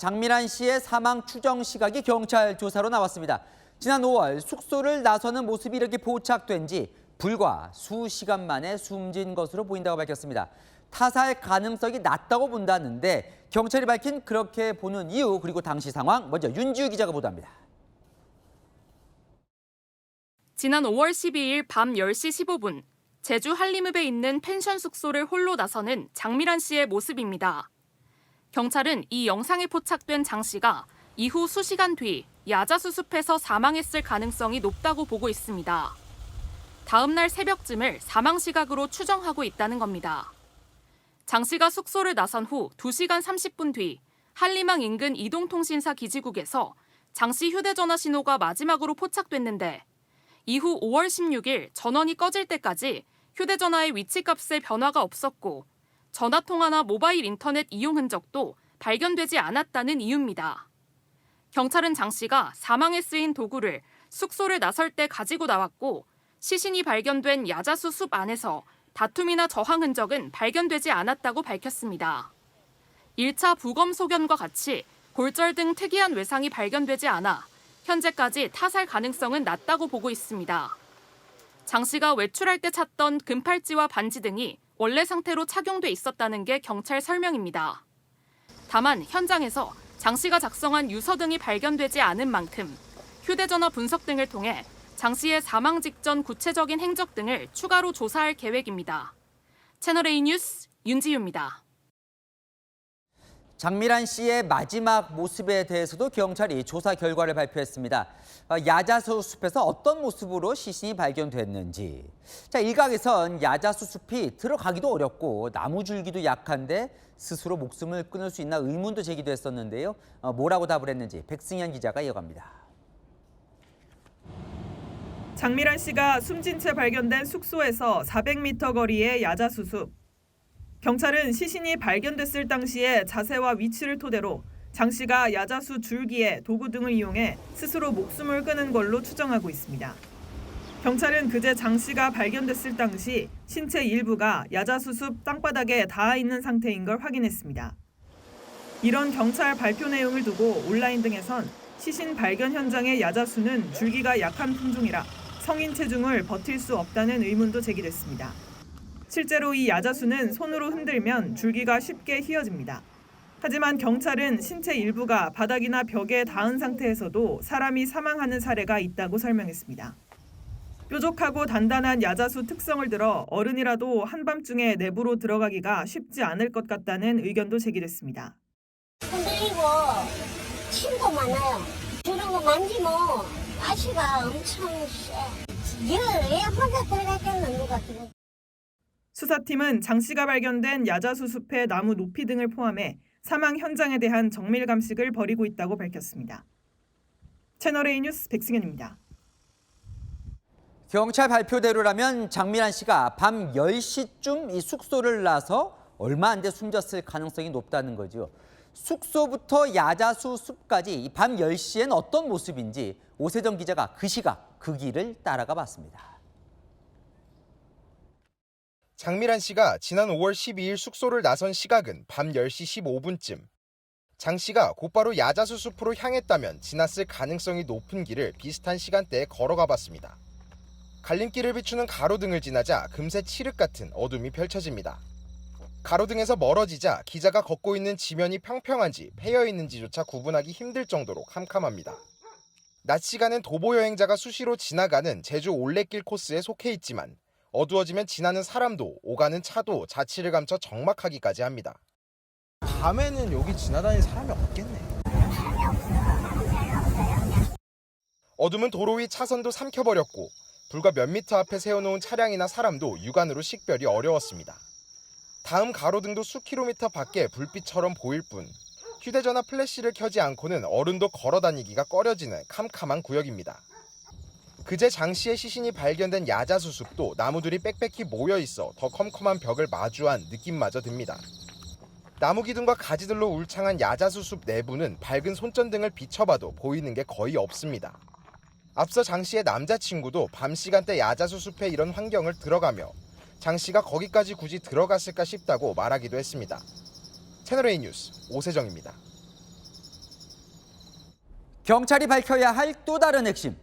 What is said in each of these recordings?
장미란 씨의 사망 추정 시각이 경찰 조사로 나왔습니다. 지난 5월 숙소를 나서는 모습이 이렇게 포착된 지 불과 수시간 만에 숨진 것으로 보인다고 밝혔습니다. 타살 가능성이 낮다고 본다는데 경찰이 밝힌 그렇게 보는 이유 그리고 당시 상황 먼저 윤지우 기자가 보도합니다. 지난 5월 12일 밤 10시 15분 제주 한림읍에 있는 펜션 숙소를 홀로 나서는 장미란 씨의 모습입니다. 경찰은 이 영상에 포착된 장 씨가 이후 수시간 뒤 야자수 숲에서 사망했을 가능성이 높다고 보고 있습니다. 다음 날 새벽쯤을 사망 시각으로 추정하고 있다는 겁니다. 장 씨가 숙소를 나선 후 2시간 30분 뒤 한림항 인근 이동통신사 기지국에서 장 씨 휴대전화 신호가 마지막으로 포착됐는데 이후 5월 16일 전원이 꺼질 때까지 휴대전화의 위치값에 변화가 없었고 전화통화나 모바일 인터넷 이용 흔적도 발견되지 않았다는 이유입니다. 경찰은 장 씨가 사망에 쓰인 도구를 숙소를 나설 때 가지고 나왔고 시신이 발견된 야자수 숲 안에서 다툼이나 저항 흔적은 발견되지 않았다고 밝혔습니다. 1차 부검 소견과 같이 골절 등 특이한 외상이 발견되지 않아 현재까지 타살 가능성은 낮다고 보고 있습니다. 장 씨가 외출할 때 찾던 금팔찌와 반지 등이 원래 상태로 착용돼 있었다는 게 경찰 설명입니다. 다만 현장에서 장 씨가 작성한 유서 등이 발견되지 않은 만큼 휴대전화 분석 등을 통해 장 씨의 사망 직전 구체적인 행적 등을 추가로 조사할 계획입니다. 채널A 뉴스 윤지유입니다. 장미란 씨의 마지막 모습에 대해서도 경찰이 조사 결과를 발표했습니다. 야자수 숲에서 어떤 모습으로 시신이 발견됐는지. 일각에선 야자수 숲이 들어가기도 어렵고 나무 줄기도 약한데 스스로 목숨을 끊을 수 있나 의문도 제기됐었는데요. 뭐라고 답을 했는지 백승현 기자가 이어갑니다. 장미란 씨가 숨진 채 발견된 숙소에서 400m 거리의 야자수 숲. 경찰은 시신이 발견됐을 당시의 자세와 위치를 토대로 장 씨가 야자수 줄기에 도구 등을 이용해 스스로 목숨을 끊은 걸로 추정하고 있습니다. 경찰은 그제 장 씨가 발견됐을 당시 신체 일부가 야자수 숲 땅바닥에 닿아 있는 상태인 걸 확인했습니다. 이런 경찰 발표 내용을 두고 온라인 등에선 시신 발견 현장의 야자수는 줄기가 약한 품종이라 성인 체중을 버틸 수 없다는 의문도 제기됐습니다. 실제로 이 야자수는 손으로 흔들면 줄기가 쉽게 휘어집니다. 하지만 경찰은 신체 일부가 바닥이나 벽에 닿은 상태에서도 사람이 사망하는 사례가 있다고 설명했습니다. 뾰족하고 단단한 야자수 특성을 들어 어른이라도 한밤중에 내부로 들어가기가 쉽지 않을 것 같다는 의견도 제기됐습니다. 흔들리고 침도 많아요. 저런 거 만지면 가시가 엄청 세. 왜 혼자 들어갔겠는 누가 들어. 수사팀은 장 씨가 발견된 야자수 숲의 나무 높이 등을 포함해 사망 현장에 대한 정밀 감식을 벌이고 있다고 밝혔습니다. 채널A 뉴스 백승현입니다. 경찰 발표대로라면 장미란 씨가 밤 10시쯤 이 숙소를 나서 얼마 안 돼 숨졌을 가능성이 높다는 거죠. 숙소부터 야자수 숲까지 밤 10시엔 어떤 모습인지 오세정 기자가 그 시각, 그 길을 따라가 봤습니다. 장미란 씨가 지난 5월 12일 숙소를 나선 시각은 밤 10시 15분쯤. 장 씨가 곧바로 야자수 숲으로 향했다면 지났을 가능성이 높은 길을 비슷한 시간대에 걸어가 봤습니다. 갈림길을 비추는 가로등을 지나자 금세 칠흑 같은 어둠이 펼쳐집니다. 가로등에서 멀어지자 기자가 걷고 있는 지면이 평평한지 패여 있는지조차 구분하기 힘들 정도로 캄캄합니다. 낮 시간엔 도보 여행자가 수시로 지나가는 제주 올레길 코스에 속해 있지만 어두워지면 지나는 사람도 오가는 차도 자취를 감춰 적막하기까지 합니다. 밤에는 여기 지나다니는 사람이 없겠네. 어둠은 도로 위 차선도 삼켜버렸고 불과 몇 미터 앞에 세워놓은 차량이나 사람도 육안으로 식별이 어려웠습니다. 다음 가로등도 수킬로미터 밖에 불빛처럼 보일 뿐 휴대전화 플래시를 켜지 않고는 어른도 걸어다니기가 꺼려지는 캄캄한 구역입니다. 그제 장 씨의 시신이 발견된 야자수 숲도 나무들이 빽빽히 모여있어 더 컴컴한 벽을 마주한 느낌마저 듭니다. 나무 기둥과 가지들로 울창한 야자수 숲 내부는 밝은 손전등을 비춰봐도 보이는 게 거의 없습니다. 앞서 장 씨의 남자친구도 밤 시간대 야자수 숲에 이런 환경을 들어가며 장 씨가 거기까지 굳이 들어갔을까 싶다고 말하기도 했습니다. 채널A 뉴스 오세정입니다. 경찰이 밝혀야 할 또 다른 핵심.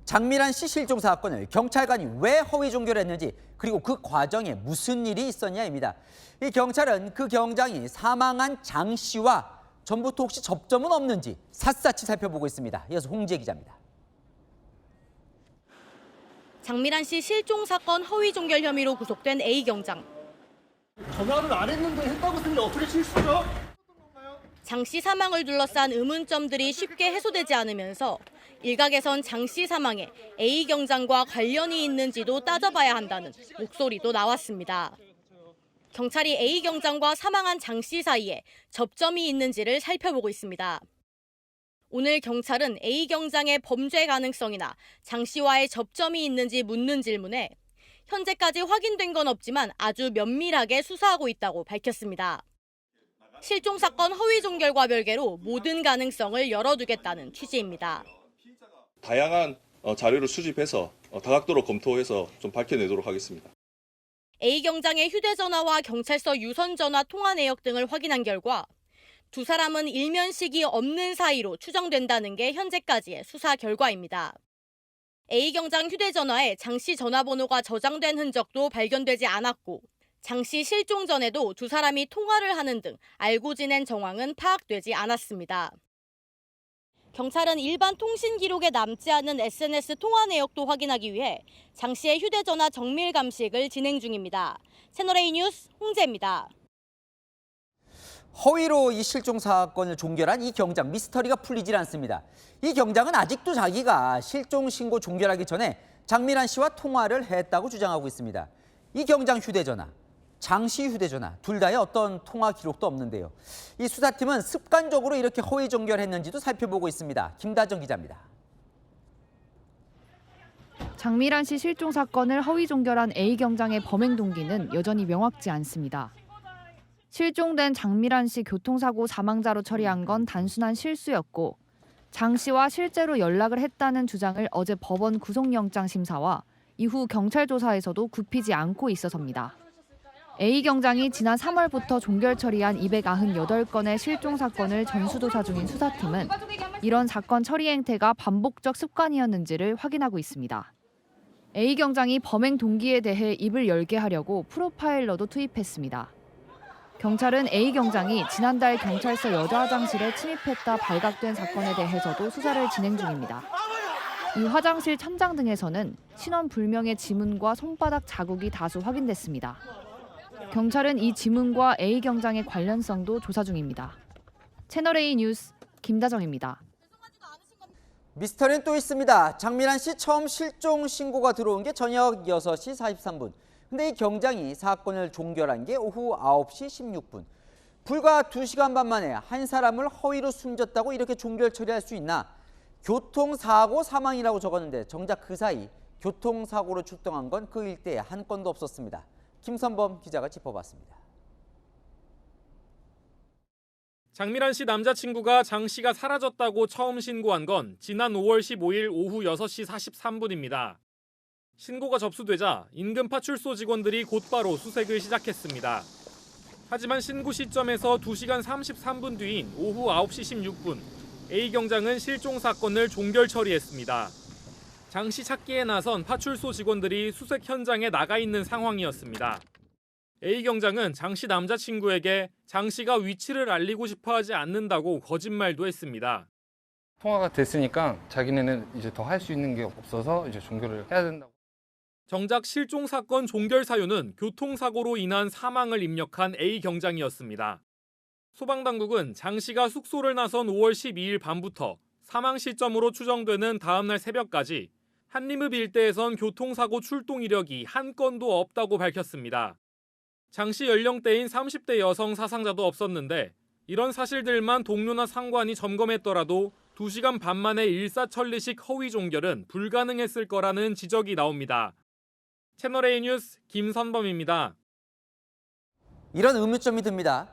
장미란 씨 실종 사건을 경찰관이 왜 허위 종결했는지, 그리고 그 과정에 무슨 일이 있었냐입니다. 이 경찰은 그 경장이 사망한 장 씨와 전부터 혹시 접점은 없는지 샅샅이 살펴보고 있습니다. 이어서 홍지혜 기자입니다. 장미란 씨 실종 사건 허위 종결 혐의로 구속된 A 경장. 전화를 안 했는데 했다고 쓰는데 어떻게 실수죠? 장 씨 사망을 둘러싼 의문점들이 쉽게 해소되지 않으면서 일각에선 장 씨 사망에 A 경장과 관련이 있는지도 따져봐야 한다는 목소리도 나왔습니다. 경찰이 A 경장과 사망한 장 씨 사이에 접점이 있는지를 살펴보고 있습니다. 오늘 경찰은 A 경장의 범죄 가능성이나 장 씨와의 접점이 있는지 묻는 질문에 현재까지 확인된 건 없지만 아주 면밀하게 수사하고 있다고 밝혔습니다. 실종 사건 허위 종결과 별개로 모든 가능성을 열어두겠다는 취지입니다. 다양한 자료를 수집해서 다각도로 검토해서 좀 밝혀내도록 하겠습니다. A 경장의 휴대전화와 경찰서 유선전화 통화 내역 등을 확인한 결과 두 사람은 일면식이 없는 사이로 추정된다는 게 현재까지의 수사 결과입니다. A 경장 휴대전화에 장 씨 전화번호가 저장된 흔적도 발견되지 않았고 장 씨 실종 전에도 두 사람이 통화를 하는 등 알고 지낸 정황은 파악되지 않았습니다. 경찰은 일반 통신 기록에 남지 않은 SNS 통화 내역도 확인하기 위해 장 씨의 휴대전화 정밀 감식을 진행 중입니다. 채널A 뉴스 홍재입니다. 허위로 이 실종 사건을 종결한 이 경장, 미스터리가 풀리질 않습니다. 이 경장은 아직도 자기가 실종 신고 종결하기 전에 장미란 씨와 통화를 했다고 주장하고 있습니다. 이 경장 휴대전화, 장 씨 휴대전화 둘 다의 어떤 통화 기록도 없는데요. 이 수사팀은 습관적으로 이렇게 허위 종결했는지도 살펴보고 있습니다. 김다정 기자입니다. 장미란 씨 실종 사건을 허위 종결한 A 경장의 범행 동기는 여전히 명확지 않습니다. 실종된 장미란 씨 교통사고 사망자로 처리한 건 단순한 실수였고 장 씨와 실제로 연락을 했다는 주장을 어제 법원 구속영장 심사와 이후 경찰 조사에서도 굽히지 않고 있어서입니다. A 경장이 지난 3월부터 종결 처리한 298건의 실종 사건을 전수조사 중인 수사팀은 이런 사건 처리 행태가 반복적 습관이었는지를 확인하고 있습니다. A 경장이 범행 동기에 대해 입을 열게 하려고 프로파일러도 투입했습니다. 경찰은 A 경장이 지난달 경찰서 여자 화장실에 침입했다 발각된 사건에 대해서도 수사를 진행 중입니다. 이 화장실 천장 등에서는 신원 불명의 지문과 손바닥 자국이 다수 확인됐습니다. 경찰은 이 지문과 A 경장의 관련성도 조사 중입니다. 채널A 뉴스 김다정입니다. 미스터리는 또 있습니다. 장미란 씨 처음 실종 신고가 들어온 게 저녁 6시 43분. 근데 이 경장이 사건을 종결한 게 오후 9시 16분. 불과 2시간 반 만에 한 사람을 허위로 숨졌다고 이렇게 종결 처리할 수 있나? 교통사고 사망이라고 적었는데 정작 그 사이 교통사고로 출동한 건 그 일대에 한 건도 없었습니다. 김선범 기자가 짚어봤습니다. 장미란 씨 남자친구가 장 씨가 사라졌다고 처음 신고한 건 지난 5월 15일 오후 6시 43분입니다. 신고가 접수되자 인근 파출소 직원들이 곧바로 수색을 시작했습니다. 하지만 신고 시점에서 2시간 33분 뒤인 오후 9시 16분, A 경장은 실종 사건을 종결 처리했습니다. 장 씨 찾기에 나선 파출소 직원들이 수색 현장에 나가 있는 상황이었습니다. A 경장은 장 씨 남자친구에게 장 씨가 위치를 알리고 싶어 하지 않는다고 거짓말도 했습니다. 통화가 됐으니까 자기네는 이제 더 할 수 있는 게 없어서 이제 종결을 해야 된다고. 정작 실종 사건 종결 사유는 교통사고로 인한 사망을 입력한 A 경장이었습니다. 소방당국은 장 씨가 숙소를 나선 5월 12일 밤부터 사망 시점으로 추정되는 다음날 새벽까지 한림읍 일대에선 교통사고 출동 이력이 한 건도 없다고 밝혔습니다. 장 씨 연령대인 30대 여성 사상자도 없었는데 이런 사실들만 동료나 상관이 점검했더라도 2시간 반 만에 일사천리식 허위 종결은 불가능했을 거라는 지적이 나옵니다. 채널A 뉴스 김선범입니다. 이런 의문점이 듭니다.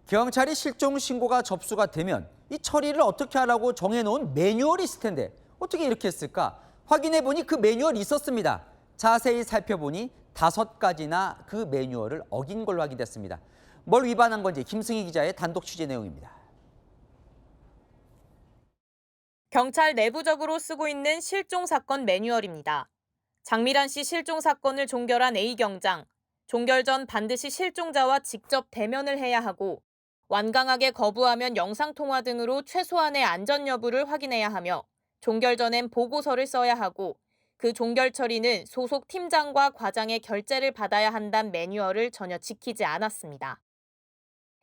경찰이 실종 신고가 접수가 되면 이 처리를 어떻게 하라고 정해놓은 매뉴얼이 있을 텐데 어떻게 이렇게 했을까? 확인해보니 그 매뉴얼이 있었습니다. 자세히 살펴보니 5가지나 그 매뉴얼을 어긴 걸로 확인됐습니다. 뭘 위반한 건지 김승희 기자의 단독 취재 내용입니다. 경찰 내부적으로 쓰고 있는 실종 사건 매뉴얼입니다. 장미란 씨 실종 사건을 종결한 A경장. 종결 전 반드시 실종자와 직접 대면을 해야 하고 완강하게 거부하면 영상통화 등으로 최소한의 안전 여부를 확인해야 하며 종결 전엔 보고서를 써야 하고 그 종결 처리는 소속 팀장과 과장의 결재를 받아야 한다는 매뉴얼을 전혀 지키지 않았습니다.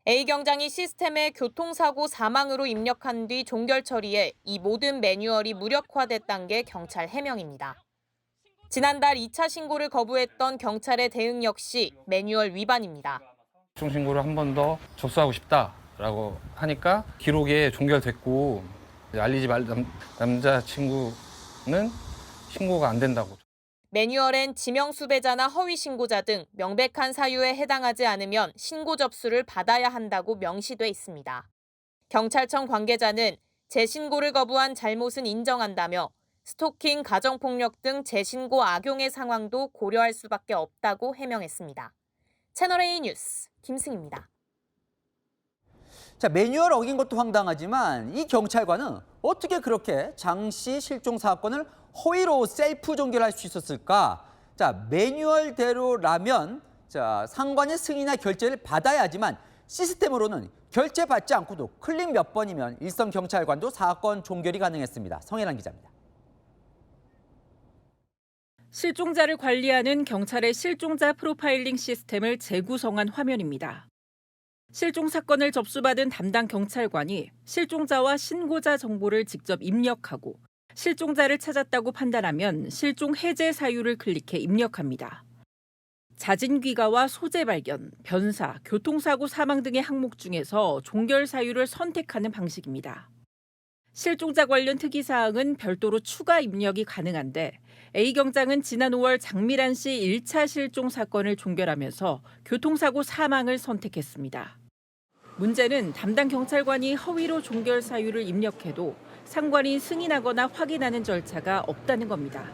A경장이 시스템에 교통사고 사망으로 입력한 뒤 종결 처리에 이 모든 매뉴얼이 무력화됐다는 게 경찰 해명입니다. 지난달 2차 신고를 거부했던 경찰의 대응 역시 매뉴얼 위반입니다. 실종 신고를 한 번 더 접수하고 싶다라고 하니까 기록에 종결됐고 알리지 말 남자친구는 신고가 안 된다고. 매뉴얼엔 지명수배자나 허위신고자 등 명백한 사유에 해당하지 않으면 신고 접수를 받아야 한다고 명시돼 있습니다. 경찰청 관계자는 재신고를 거부한 잘못은 인정한다며 스토킹, 가정폭력 등 재신고 악용의 상황도 고려할 수밖에 없다고 해명했습니다. 채널A 뉴스 김승희입니다. 자, 매뉴얼 어긴 것도 황당하지만 이 경찰관은 어떻게 그렇게 장 씨 실종 사건을 허위로 셀프 종결할 수 있었을까? 자, 매뉴얼대로라면 상관의 승인이나 결재를 받아야지만 시스템으로는 결재받지 않고도 클릭 몇 번이면 일선 경찰관도 사건 종결이 가능했습니다. 성혜란 기자입니다. 실종자를 관리하는 경찰의 실종자 프로파일링 시스템을 재구성한 화면입니다. 실종 사건을 접수받은 담당 경찰관이 실종자와 신고자 정보를 직접 입력하고 실종자를 찾았다고 판단하면 실종 해제 사유를 클릭해 입력합니다. 자진 귀가와 소재 발견, 변사, 교통사고 사망 등의 항목 중에서 종결 사유를 선택하는 방식입니다. 실종자 관련 특이사항은 별도로 추가 입력이 가능한데 A경장은 지난 5월 장미란 씨 1차 실종 사건을 종결하면서 교통사고 사망을 선택했습니다. 문제는 담당 경찰관이 허위로 종결 사유를 입력해도 상관이 승인하거나 확인하는 절차가 없다는 겁니다.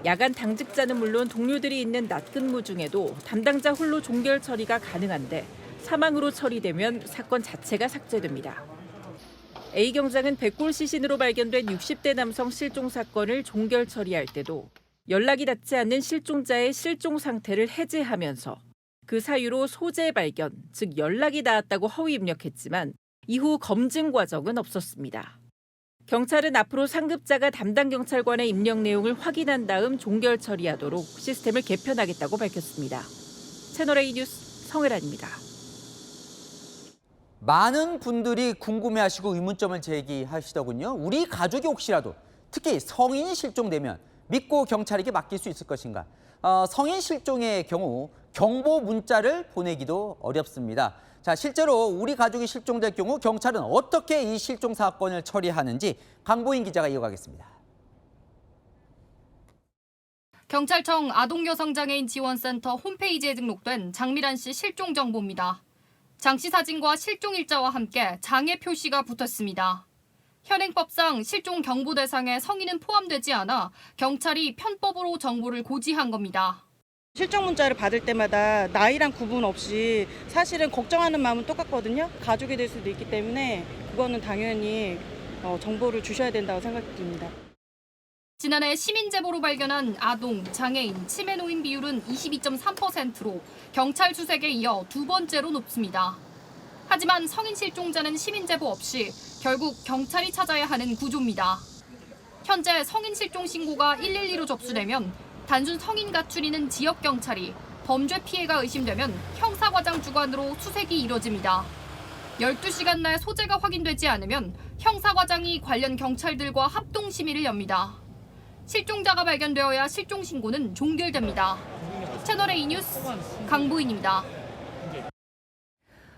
야간 당직자는 물론 동료들이 있는 낮 근무 중에도 담당자 홀로 종결 처리가 가능한데 사망으로 처리되면 사건 자체가 삭제됩니다. A경장은 백골 시신으로 발견된 60대 남성 실종 사건을 종결 처리할 때도 연락이 닿지 않는 실종자의 실종 상태를 해제하면서 그 사유로 소재 발견, 즉 연락이 닿았다고 허위 입력했지만 이후 검증 과정은 없었습니다. 경찰은 앞으로 상급자가 담당 경찰관의 입력 내용을 확인한 다음 종결 처리하도록 시스템을 개편하겠다고 밝혔습니다. 채널A 뉴스 성혜란입니다. 많은 분들이 궁금해하시고 의문점을 제기하시더군요. 우리 가족이 혹시라도 특히 성인이 실종되면 믿고 경찰에게 맡길 수 있을 것인가? 성인 실종의 경우 경보 문자를 보내기도 어렵습니다. 자, 실제로 우리 가족이 실종될 경우 경찰은 어떻게 이 실종 사건을 처리하는지 강보인 기자가 이어가겠습니다. 경찰청 아동여성장애인 지원센터 홈페이지에 등록된 장미란 씨 실종 정보입니다. 장 씨 사진과 실종 일자와 함께 장애 표시가 붙었습니다. 현행법상 실종 경보 대상에 성인은 포함되지 않아 경찰이 편법으로 정보를 고지한 겁니다. 실종 문자를 받을 때마다 나이랑 구분 없이 사실은 걱정하는 마음은 똑같거든요. 가족이 될 수도 있기 때문에 그거는 당연히 정보를 주셔야 된다고 생각됩니다. 지난해 시민 제보로 발견한 아동, 장애인, 치매 노인 비율은 22.3%로 경찰 수색에 이어 두 번째로 높습니다. 하지만 성인 실종자는 시민 제보 없이 결국 경찰이 찾아야 하는 구조입니다. 현재 성인 실종 신고가 112로 접수되면 단순 성인 가출이는 지역 경찰이, 범죄 피해가 의심되면 형사과장 주관으로 수색이 이뤄집니다. 12시간 내 소재가 확인되지 않으면 형사과장이 관련 경찰들과 합동 심의를 엽니다. 실종자가 발견되어야 실종 신고는 종결됩니다. 채널A 뉴스 강보인입니다.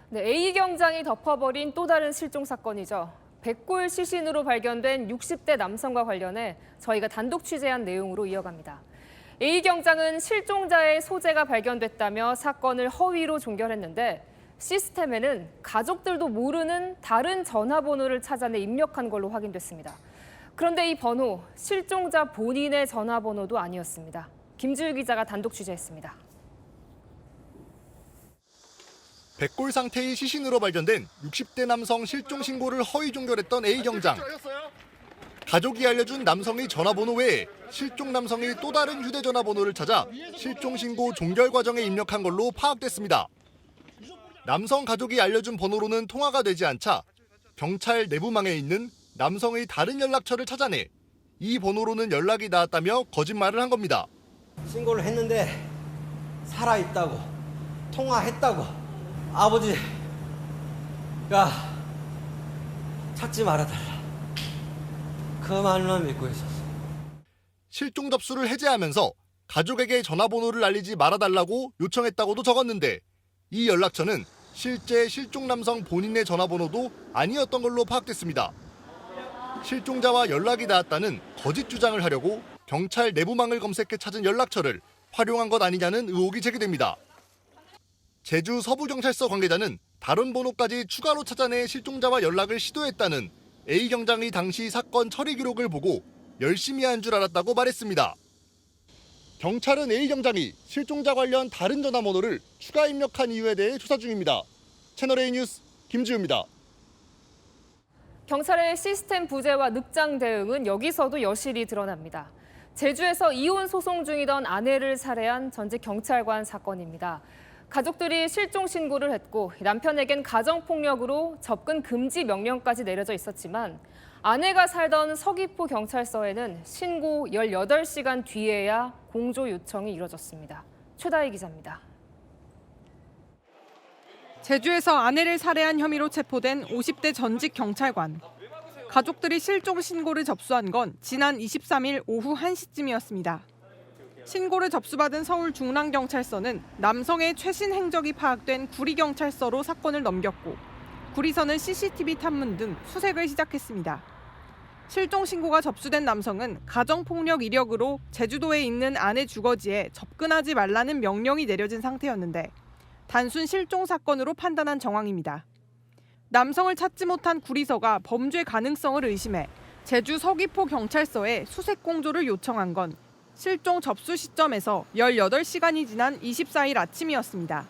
네, A경장이 덮어버린 또 다른 실종 사건이죠. 백골 시신으로 발견된 60대 남성과 관련해 저희가 단독 취재한 내용으로 이어갑니다. A경장은 실종자의 소재가 발견됐다며 사건을 허위로 종결했는데 시스템에는 가족들도 모르는 다른 전화번호를 찾아내 입력한 걸로 확인됐습니다. 그런데 이 번호, 실종자 본인의 전화번호도 아니었습니다. 김주유 기자가 단독 취재했습니다. 백골 상태의 시신으로 발견된 60대 남성 실종 신고를 허위 종결했던 A경장. 가족이 알려준 남성의 전화번호 외에 실종 남성의 또 다른 휴대전화번호를 찾아 실종신고 종결 과정에 입력한 걸로 파악됐습니다. 남성 가족이 알려준 번호로는 통화가 되지 않자 경찰 내부망에 있는 남성의 다른 연락처를 찾아내 이 번호로는 연락이 닿았다며 거짓말을 한 겁니다. 신고를 했는데 살아있다고, 통화했다고, 아버지가 찾지 말아달라. 그 말만 믿고 있었어. 실종 접수를 해제하면서 가족에게 전화번호를 알리지 말아달라고 요청했다고도 적었는데 이 연락처는 실제 실종 남성 본인의 전화번호도 아니었던 걸로 파악됐습니다. 실종자와 연락이 닿았다는 거짓 주장을 하려고 경찰 내부망을 검색해 찾은 연락처를 활용한 것 아니냐는 의혹이 제기됩니다. 제주 서부경찰서 관계자는 다른 번호까지 추가로 찾아내 실종자와 연락을 시도했다는 A 경장의 당시 사건 처리 기록을 보고 열심히 한 줄 알았다고 말했습니다. 경찰은 A 경장이 실종자 관련 다른 전화번호를 추가 입력한 이유에 대해 조사 중입니다. 채널A 뉴스 김지우입니다. 경찰의 시스템 부재와 늑장 대응은 여기서도 여실히 드러납니다. 제주에서 이혼 소송 중이던 아내를 살해한 전직 경찰관 사건입니다. 가족들이 실종 신고를 했고 남편에겐 가정폭력으로 접근 금지 명령까지 내려져 있었지만 아내가 살던 서귀포 경찰서에는 신고 18시간 뒤에야 공조 요청이 이뤄졌습니다. 최다희 기자입니다. 제주에서 아내를 살해한 혐의로 체포된 50대 전직 경찰관. 가족들이 실종 신고를 접수한 건 지난 23일 오후 1시쯤이었습니다. 신고를 접수받은 서울 중랑경찰서는 남성의 최신 행적이 파악된 구리경찰서로 사건을 넘겼고 구리서는 CCTV 탐문 등 수색을 시작했습니다. 실종 신고가 접수된 남성은 가정폭력 이력으로 제주도에 있는 아내 주거지에 접근하지 말라는 명령이 내려진 상태였는데 단순 실종 사건으로 판단한 정황입니다. 남성을 찾지 못한 구리서가 범죄 가능성을 의심해 제주 서귀포 경찰서에 수색 공조를 요청한 건 실종 접수 시점에서 18시간이 지난 24일 아침이었습니다.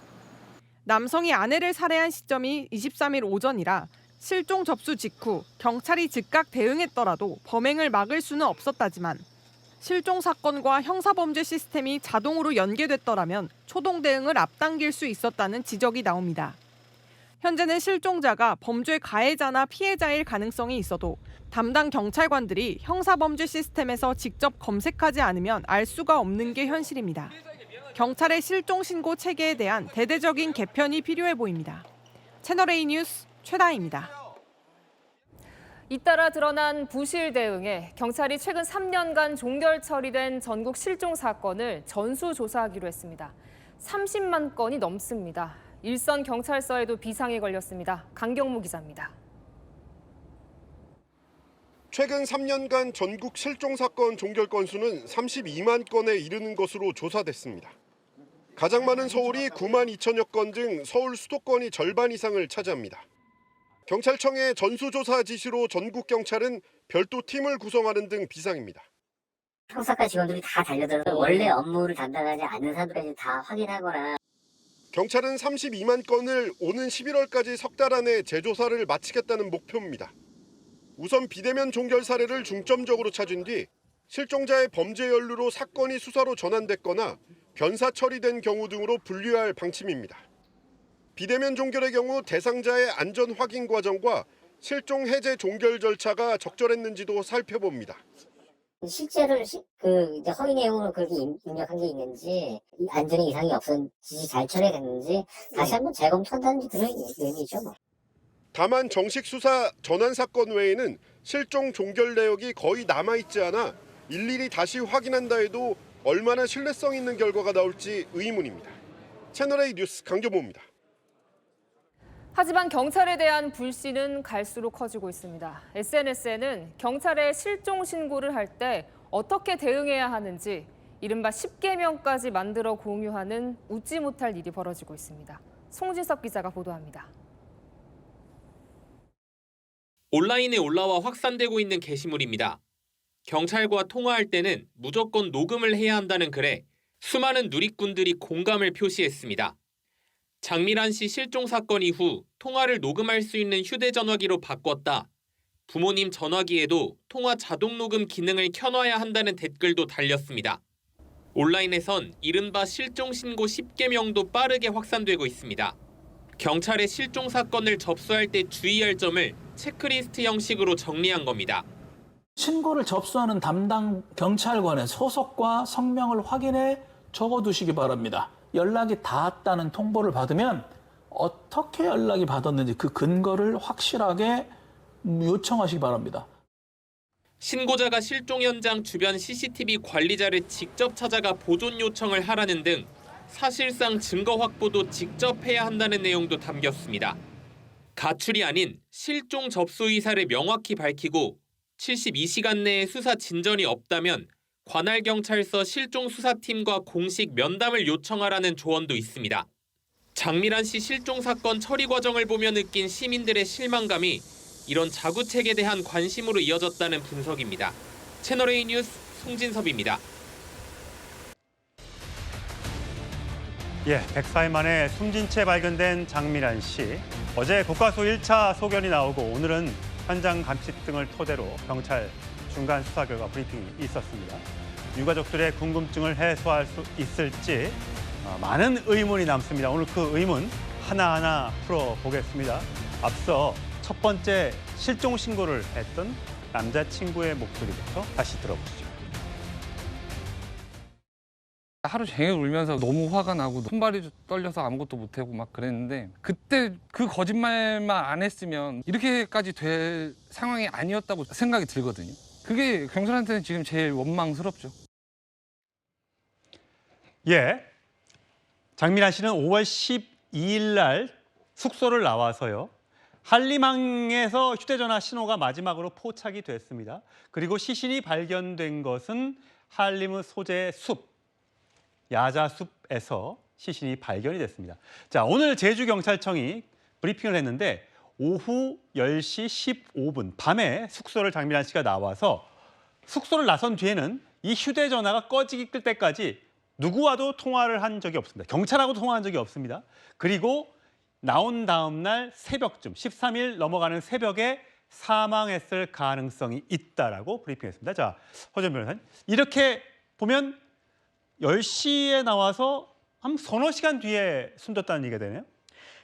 남성이 아내를 살해한 시점이 23일 오전이라 실종 접수 직후 경찰이 즉각 대응했더라도 범행을 막을 수는 없었다지만 실종 사건과 형사범죄 시스템이 자동으로 연계됐더라면 초동 대응을 앞당길 수 있었다는 지적이 나옵니다. 현재는 실종자가 범죄 가해자나 피해자일 가능성이 있어도 담당 경찰관들이 형사범죄 시스템에서 직접 검색하지 않으면 알 수가 없는 게 현실입니다. 경찰의 실종 신고 체계에 대한 대대적인 개편이 필요해 보입니다. 채널A 뉴스 최다희입니다. 잇따라 드러난 부실 대응에 경찰이 최근 3년간 종결 처리된 전국 실종 사건을 전수조사하기로 했습니다. 30만 건이 넘습니다. 일선 경찰서에도 비상이 걸렸습니다. 강경무 기자입니다. 최근 3년간 전국 실종 사건 종결 건수는 32만 건에 이르는 것으로 조사됐습니다. 가장 많은 서울이 9만 2천여 건 등 서울 수도권이 절반 이상을 차지합니다. 경찰청의 전수조사 지시로 전국 경찰은 별도 팀을 구성하는 등 비상입니다. 형사과 직원들이 다 달려들어서 원래 업무를 담당하지 않는 사람들까지 다 확인하거나. 경찰은 32만 건을 오는 11월까지 석 달 안에 재조사를 마치겠다는 목표입니다. 우선 비대면 종결 사례를 중점적으로 찾은 뒤 실종자의 범죄 연루로 사건이 수사로 전환됐거나 변사 처리된 경우 등으로 분류할 방침입니다. 비대면 종결의 경우 대상자의 안전 확인 과정과 실종 해제 종결 절차가 적절했는지도 살펴봅니다. 실제로 허위 내용으로 그렇게 입력한 게 있는지, 안전에 이상이 없었는지, 잘 처리됐는지 다시 한번 재검토한다는 그런 의미죠. 다만 정식 수사 전환 사건 외에는 실종 종결 내역이 거의 남아있지 않아 일일이 다시 확인한다 해도 얼마나 신뢰성 있는 결과가 나올지 의문입니다. 채널A 뉴스 강경모입니다. 하지만 경찰에 대한 불신은 갈수록 커지고 있습니다. SNS에는 경찰에 실종 신고를 할 때 어떻게 대응해야 하는지 이른바 10계명까지 만들어 공유하는 웃지 못할 일이 벌어지고 있습니다. 송진섭 기자가 보도합니다. 온라인에 올라와 확산되고 있는 게시물입니다. 경찰과 통화할 때는 무조건 녹음을 해야 한다는 글에 수많은 누리꾼들이 공감을 표시했습니다. 장미란 씨 실종 사건 이후 통화를 녹음할 수 있는 휴대전화기로 바꿨다. 부모님 전화기에도 통화 자동 녹음 기능을 켜놔야 한다는 댓글도 달렸습니다. 온라인에선 이른바 실종 신고 10개명도 빠르게 확산되고 있습니다. 경찰에 실종 사건을 접수할 때 주의할 점을 체크리스트 형식으로 정리한 겁니다. 신고를 접수하는 담당 경찰관의 소속과 성명을 확인해 적어두시기 바랍니다. 연락이 닿았다는 통보를 받으면 어떻게 연락이 받았는지 그 근거를 확실하게 요청하시기 바랍니다. 신고자가 실종 현장 주변 CCTV 관리자를 직접 찾아가 보존 요청을 하라는 등 사실상 증거 확보도 직접 해야 한다는 내용도 담겼습니다. 가출이 아닌 실종 접수 의사를 명확히 밝히고 72시간 내에 수사 진전이 없다면 관할경찰서 실종수사팀과 공식 면담을 요청하라는 조언도 있습니다. 장미란 씨 실종 사건 처리 과정을 보며 느낀 시민들의 실망감이 이런 자구책에 대한 관심으로 이어졌다는 분석입니다. 채널A 뉴스 송진섭입니다. 104일 만에 숨진 채 발견된 장미란 씨. 어제 국가수 1차 소견이 나오고 오늘은 현장 감식 등을 토대로 경찰 중간 수사 결과 브리핑이 있었습니다. 유가족들의 궁금증을 해소할 수 있을지 많은 의문이 남습니다. 오늘 그 의문 하나하나 풀어보겠습니다. 앞서 첫 번째 실종 신고를 했던 남자친구의 목소리부터 다시 들어보시죠. 하루 종일 울면서 너무 화가 나고 손발이 떨려서 아무것도 못하고 막 그랬는데 그때 그 거짓말만 안 했으면 이렇게까지 될 상황이 아니었다고 생각이 들거든요. 그게 경찰한테는 지금 제일 원망스럽죠. 장미란 씨는 5월 12일 날 숙소를 나와서요. 한림항에서 휴대전화 신호가 마지막으로 포착이 됐습니다. 그리고 시신이 발견된 것은 한림의 소재 숲, 야자숲에서 시신이 발견이 됐습니다. 자, 오늘 제주경찰청이 브리핑을 했는데 오후 10시 15분 밤에 숙소를 장미란 씨가 나와서 숙소를 나선 뒤에는 이 휴대전화가 꺼지기 끌 때까지 누구와도 통화를 한 적이 없습니다. 경찰하고도 통화한 적이 없습니다. 그리고 나온 다음 날 새벽쯤 13일 넘어가는 새벽에 사망했을 가능성이 있다라고 브리핑했습니다. 자, 허전 변호사님. 이렇게 보면 10시에 나와서 한 서너 시간 뒤에 숨졌다는 얘기가 되네요.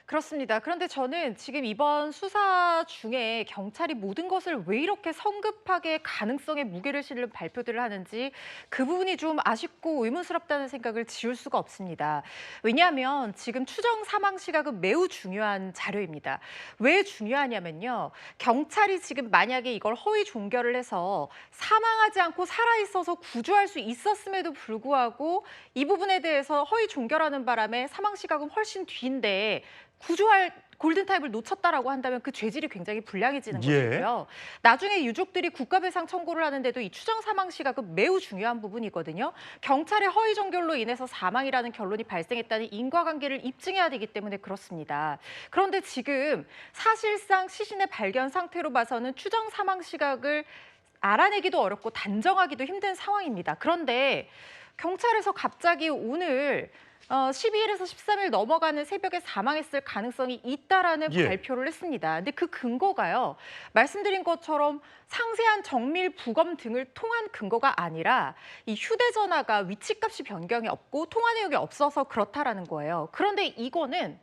그렇습니다. 그런데 저는 지금 이번 수사 중에 경찰이 모든 것을 왜 이렇게 성급하게 가능성에 무게를 실는 발표들을 하는지 그 부분이 좀 아쉽고 의문스럽다는 생각을 지울 수가 없습니다. 왜냐하면 지금 추정 사망 시각은 매우 중요한 자료입니다. 왜 중요하냐면요. 경찰이 지금 만약에 이걸 허위 종결을 해서 사망하지 않고 살아있어서 구조할 수 있었음에도 불구하고 이 부분에 대해서 허위 종결하는 바람에 사망 시각은 훨씬 뒤인데 구조할 골든타임을 놓쳤다라고 한다면 그 죄질이 굉장히 불량해지는 것이고요. 나중에 유족들이 국가배상 청구를 하는데도 이 추정 사망 시각은 매우 중요한 부분이거든요. 경찰의 허위 종결로 인해서 사망이라는 결론이 발생했다는 인과관계를 입증해야 되기 때문에 그렇습니다. 그런데 지금 사실상 시신의 발견 상태로 봐서는 추정 사망 시각을 알아내기도 어렵고 단정하기도 힘든 상황입니다. 그런데 경찰에서 갑자기 오늘 12일에서 13일 넘어가는 새벽에 사망했을 가능성이 있다라는 발표를 했습니다. 근데 그 근거가요. 말씀드린 것처럼 상세한 정밀 부검 등을 통한 근거가 아니라 이 휴대전화가 위치값이 변경이 없고 통화 내역이 없어서 그렇다라는 거예요. 그런데 이거는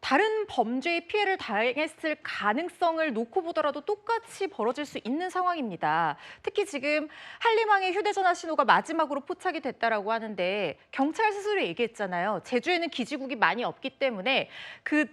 다른 범죄의 피해를 당했을 가능성을 놓고 보더라도 똑같이 벌어질 수 있는 상황입니다. 특히 지금 한림항의 휴대전화 신호가 마지막으로 포착이 됐다라고 하는데 경찰 스스로 얘기했잖아요. 제주에는 기지국이 많이 없기 때문에 그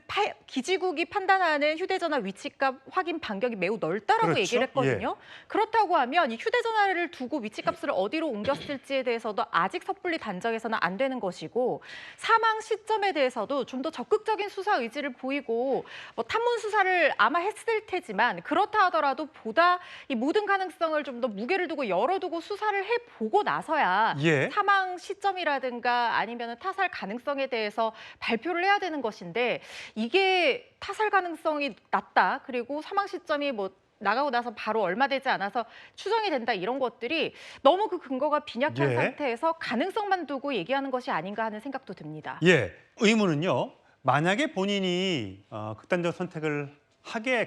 기지국이 판단하는 휴대전화 위치값 확인 반경이 매우 넓다라고 그렇죠. 얘기를 했거든요. 그렇다고 하면 이 휴대전화를 두고 위치값을 어디로 옮겼을지에 대해서도 아직 섣불리 단정해서는 안 되는 것이고 사망 시점에 대해서도 좀 더 적극적인 수사 의지를 보이고 탐문 수사를 아마 했을 테지만 그렇다 하더라도 보다 이 모든 가능성을 좀 더 무게를 두고 열어두고 수사를 해보고 나서야 사망 시점이라든가 아니면 타살 가능성에 대해서 발표를 해야 되는 것인데 이게 타살 가능성이 낮다 그리고 사망 시점이 나가고 나서 바로 얼마 되지 않아서 추정이 된다 이런 것들이 너무 그 근거가 빈약한 상태에서 가능성만 두고 얘기하는 것이 아닌가 하는 생각도 듭니다. 의문은요. 만약에 본인이 극단적 선택을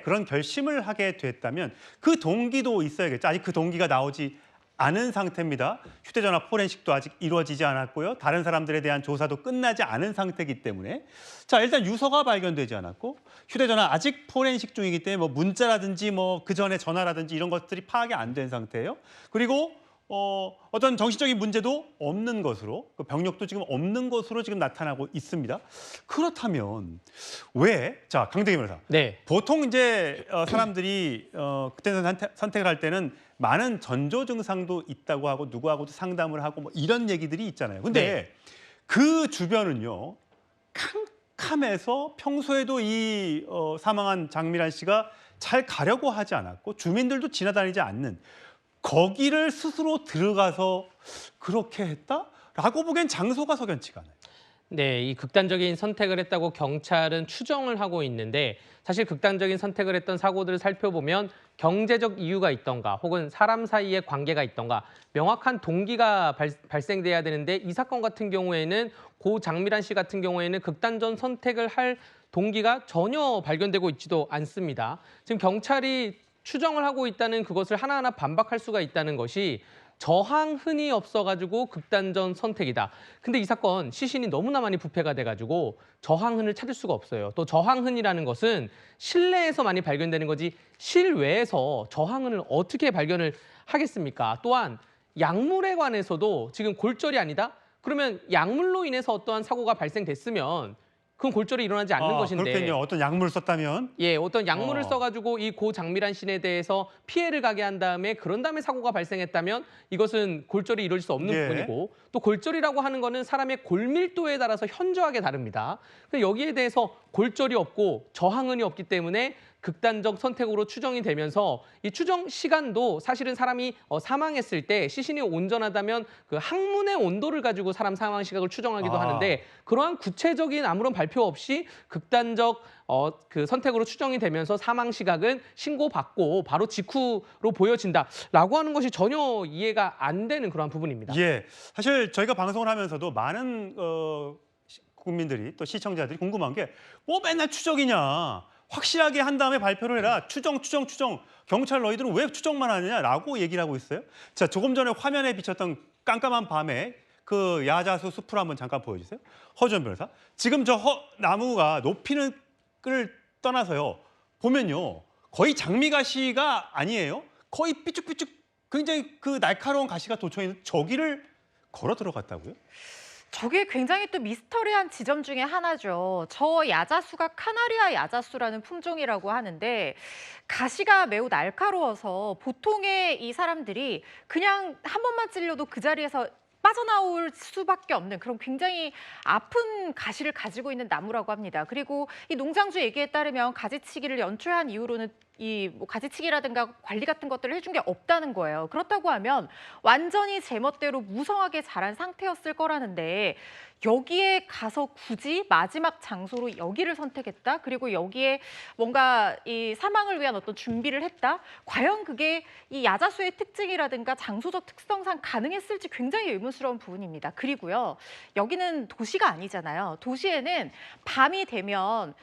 그런 결심을 하게 됐다면 그 동기도 있어야겠죠. 아직 그 동기가 나오지 않은 상태입니다. 휴대전화 포렌식도 아직 이루어지지 않았고요. 다른 사람들에 대한 조사도 끝나지 않은 상태이기 때문에 자, 일단 유서가 발견되지 않았고 휴대전화 아직 포렌식 중이기 때문에 뭐 문자라든지 뭐 그 전에 전화라든지 이런 것들이 파악이 안 된 상태예요. 그리고 어떤 정신적인 문제도 없는 것으로, 그 병력도 지금 없는 것으로 지금 나타나고 있습니다. 그렇다면 자, 강대기 변호사. 네. 보통 이제 사람들이 그때 선택을 할 때는 많은 전조 증상도 있다고 하고 누구하고도 상담을 하고 뭐 이런 얘기들이 있잖아요. 근데 네. 그 주변은요. 캄캄해서 평소에도 이 사망한 장미란 씨가 잘 가려고 하지 않았고 주민들도 지나다니지 않는 거기를 스스로 들어가서 그렇게 했다라고 보기엔 장소가 석연치가 않아요. 네, 이 극단적인 선택을 했다고 경찰은 추정을 하고 있는데 사실 극단적인 선택을 했던 사고들을 살펴보면 경제적 이유가 있던가 혹은 사람 사이의 관계가 있던가 명확한 동기가 발생돼야 되는데 이 사건 같은 경우에는 고 장미란 씨 같은 경우에는 극단적 선택을 할 동기가 전혀 발견되고 있지도 않습니다. 지금 경찰이 추정을 하고 있다는 그것을 하나하나 반박할 수가 있다는 것이 저항흔이 없어가지고 극단적 선택이다. 근데 이 사건 시신이 너무나 많이 부패가 돼가지고 저항흔을 찾을 수가 없어요. 또 저항흔이라는 것은 실내에서 많이 발견되는 거지 실외에서 저항흔을 어떻게 발견을 하겠습니까? 또한 약물에 관해서도 지금 골절이 아니다? 그러면 약물로 인해서 어떠한 사고가 발생됐으면 그건 골절이 일어나지 않는 것인데. 그렇군요. 어떤 약물을 썼다면? 예, 어떤 약물을 써가지고 이 고 장미란 씨에 대해서 피해를 가게 한 다음에 그런 다음에 사고가 발생했다면 이것은 골절이 이루어질 수 없는 부분이고 또 골절이라고 하는 거는 사람의 골밀도에 따라서 현저하게 다릅니다. 근데 여기에 대해서 골절이 없고 저항은이 없기 때문에 극단적 선택으로 추정이 되면서 이 추정 시간도 사실은 사람이 사망했을 때 시신이 온전하다면 그 항문의 온도를 가지고 사람 사망 시각을 추정하기도 하는데 그러한 구체적인 아무런 발표 없이 극단적 그 선택으로 추정이 되면서 사망 시각은 신고받고 바로 직후로 보여진다라고 하는 것이 전혀 이해가 안 되는 그러한 부분입니다. 예, 사실 저희가 방송을 하면서도 많은 국민들이 또 시청자들이 궁금한 게 뭐 맨날 추정이냐. 확실하게 한 다음에 발표를 해라. 추정. 경찰 너희들은 왜 추정만 하느냐라고 얘기를 하고 있어요. 자, 조금 전에 화면에 비쳤던 깜깜한 밤에 그 야자수 숲을 한번 잠깐 보여주세요. 허주연 변호사. 지금 저 나무가 높이는 을 떠나서요. 보면요. 거의 장미가시가 아니에요. 거의 삐쭉삐쭉 굉장히 그 날카로운 가시가 돋쳐있는 저기를 걸어 들어갔다고요? 저게 굉장히 또 미스터리한 지점 중에 하나죠. 저 야자수가 카나리아 야자수라는 품종이라고 하는데 가시가 매우 날카로워서 보통의 이 사람들이 그냥 한 번만 찔려도 그 자리에서 빠져나올 수밖에 없는 그런 굉장히 아픈 가시를 가지고 있는 나무라고 합니다. 그리고 이 농장주 얘기에 따르면 가지치기를 연초한 이후로는 이 뭐 가지치기라든가 관리 같은 것들을 해준 게 없다는 거예요. 그렇다고 하면 완전히 제멋대로 무성하게 자란 상태였을 거라는데 여기에 가서 굳이 마지막 장소로 여기를 선택했다. 그리고 여기에 뭔가 이 사망을 위한 어떤 준비를 했다. 과연 그게 이 야자수의 특징이라든가 장소적 특성상 가능했을지 굉장히 의문스러운 부분입니다. 그리고요. 여기는 도시가 아니잖아요. 도시에는 밤이 되면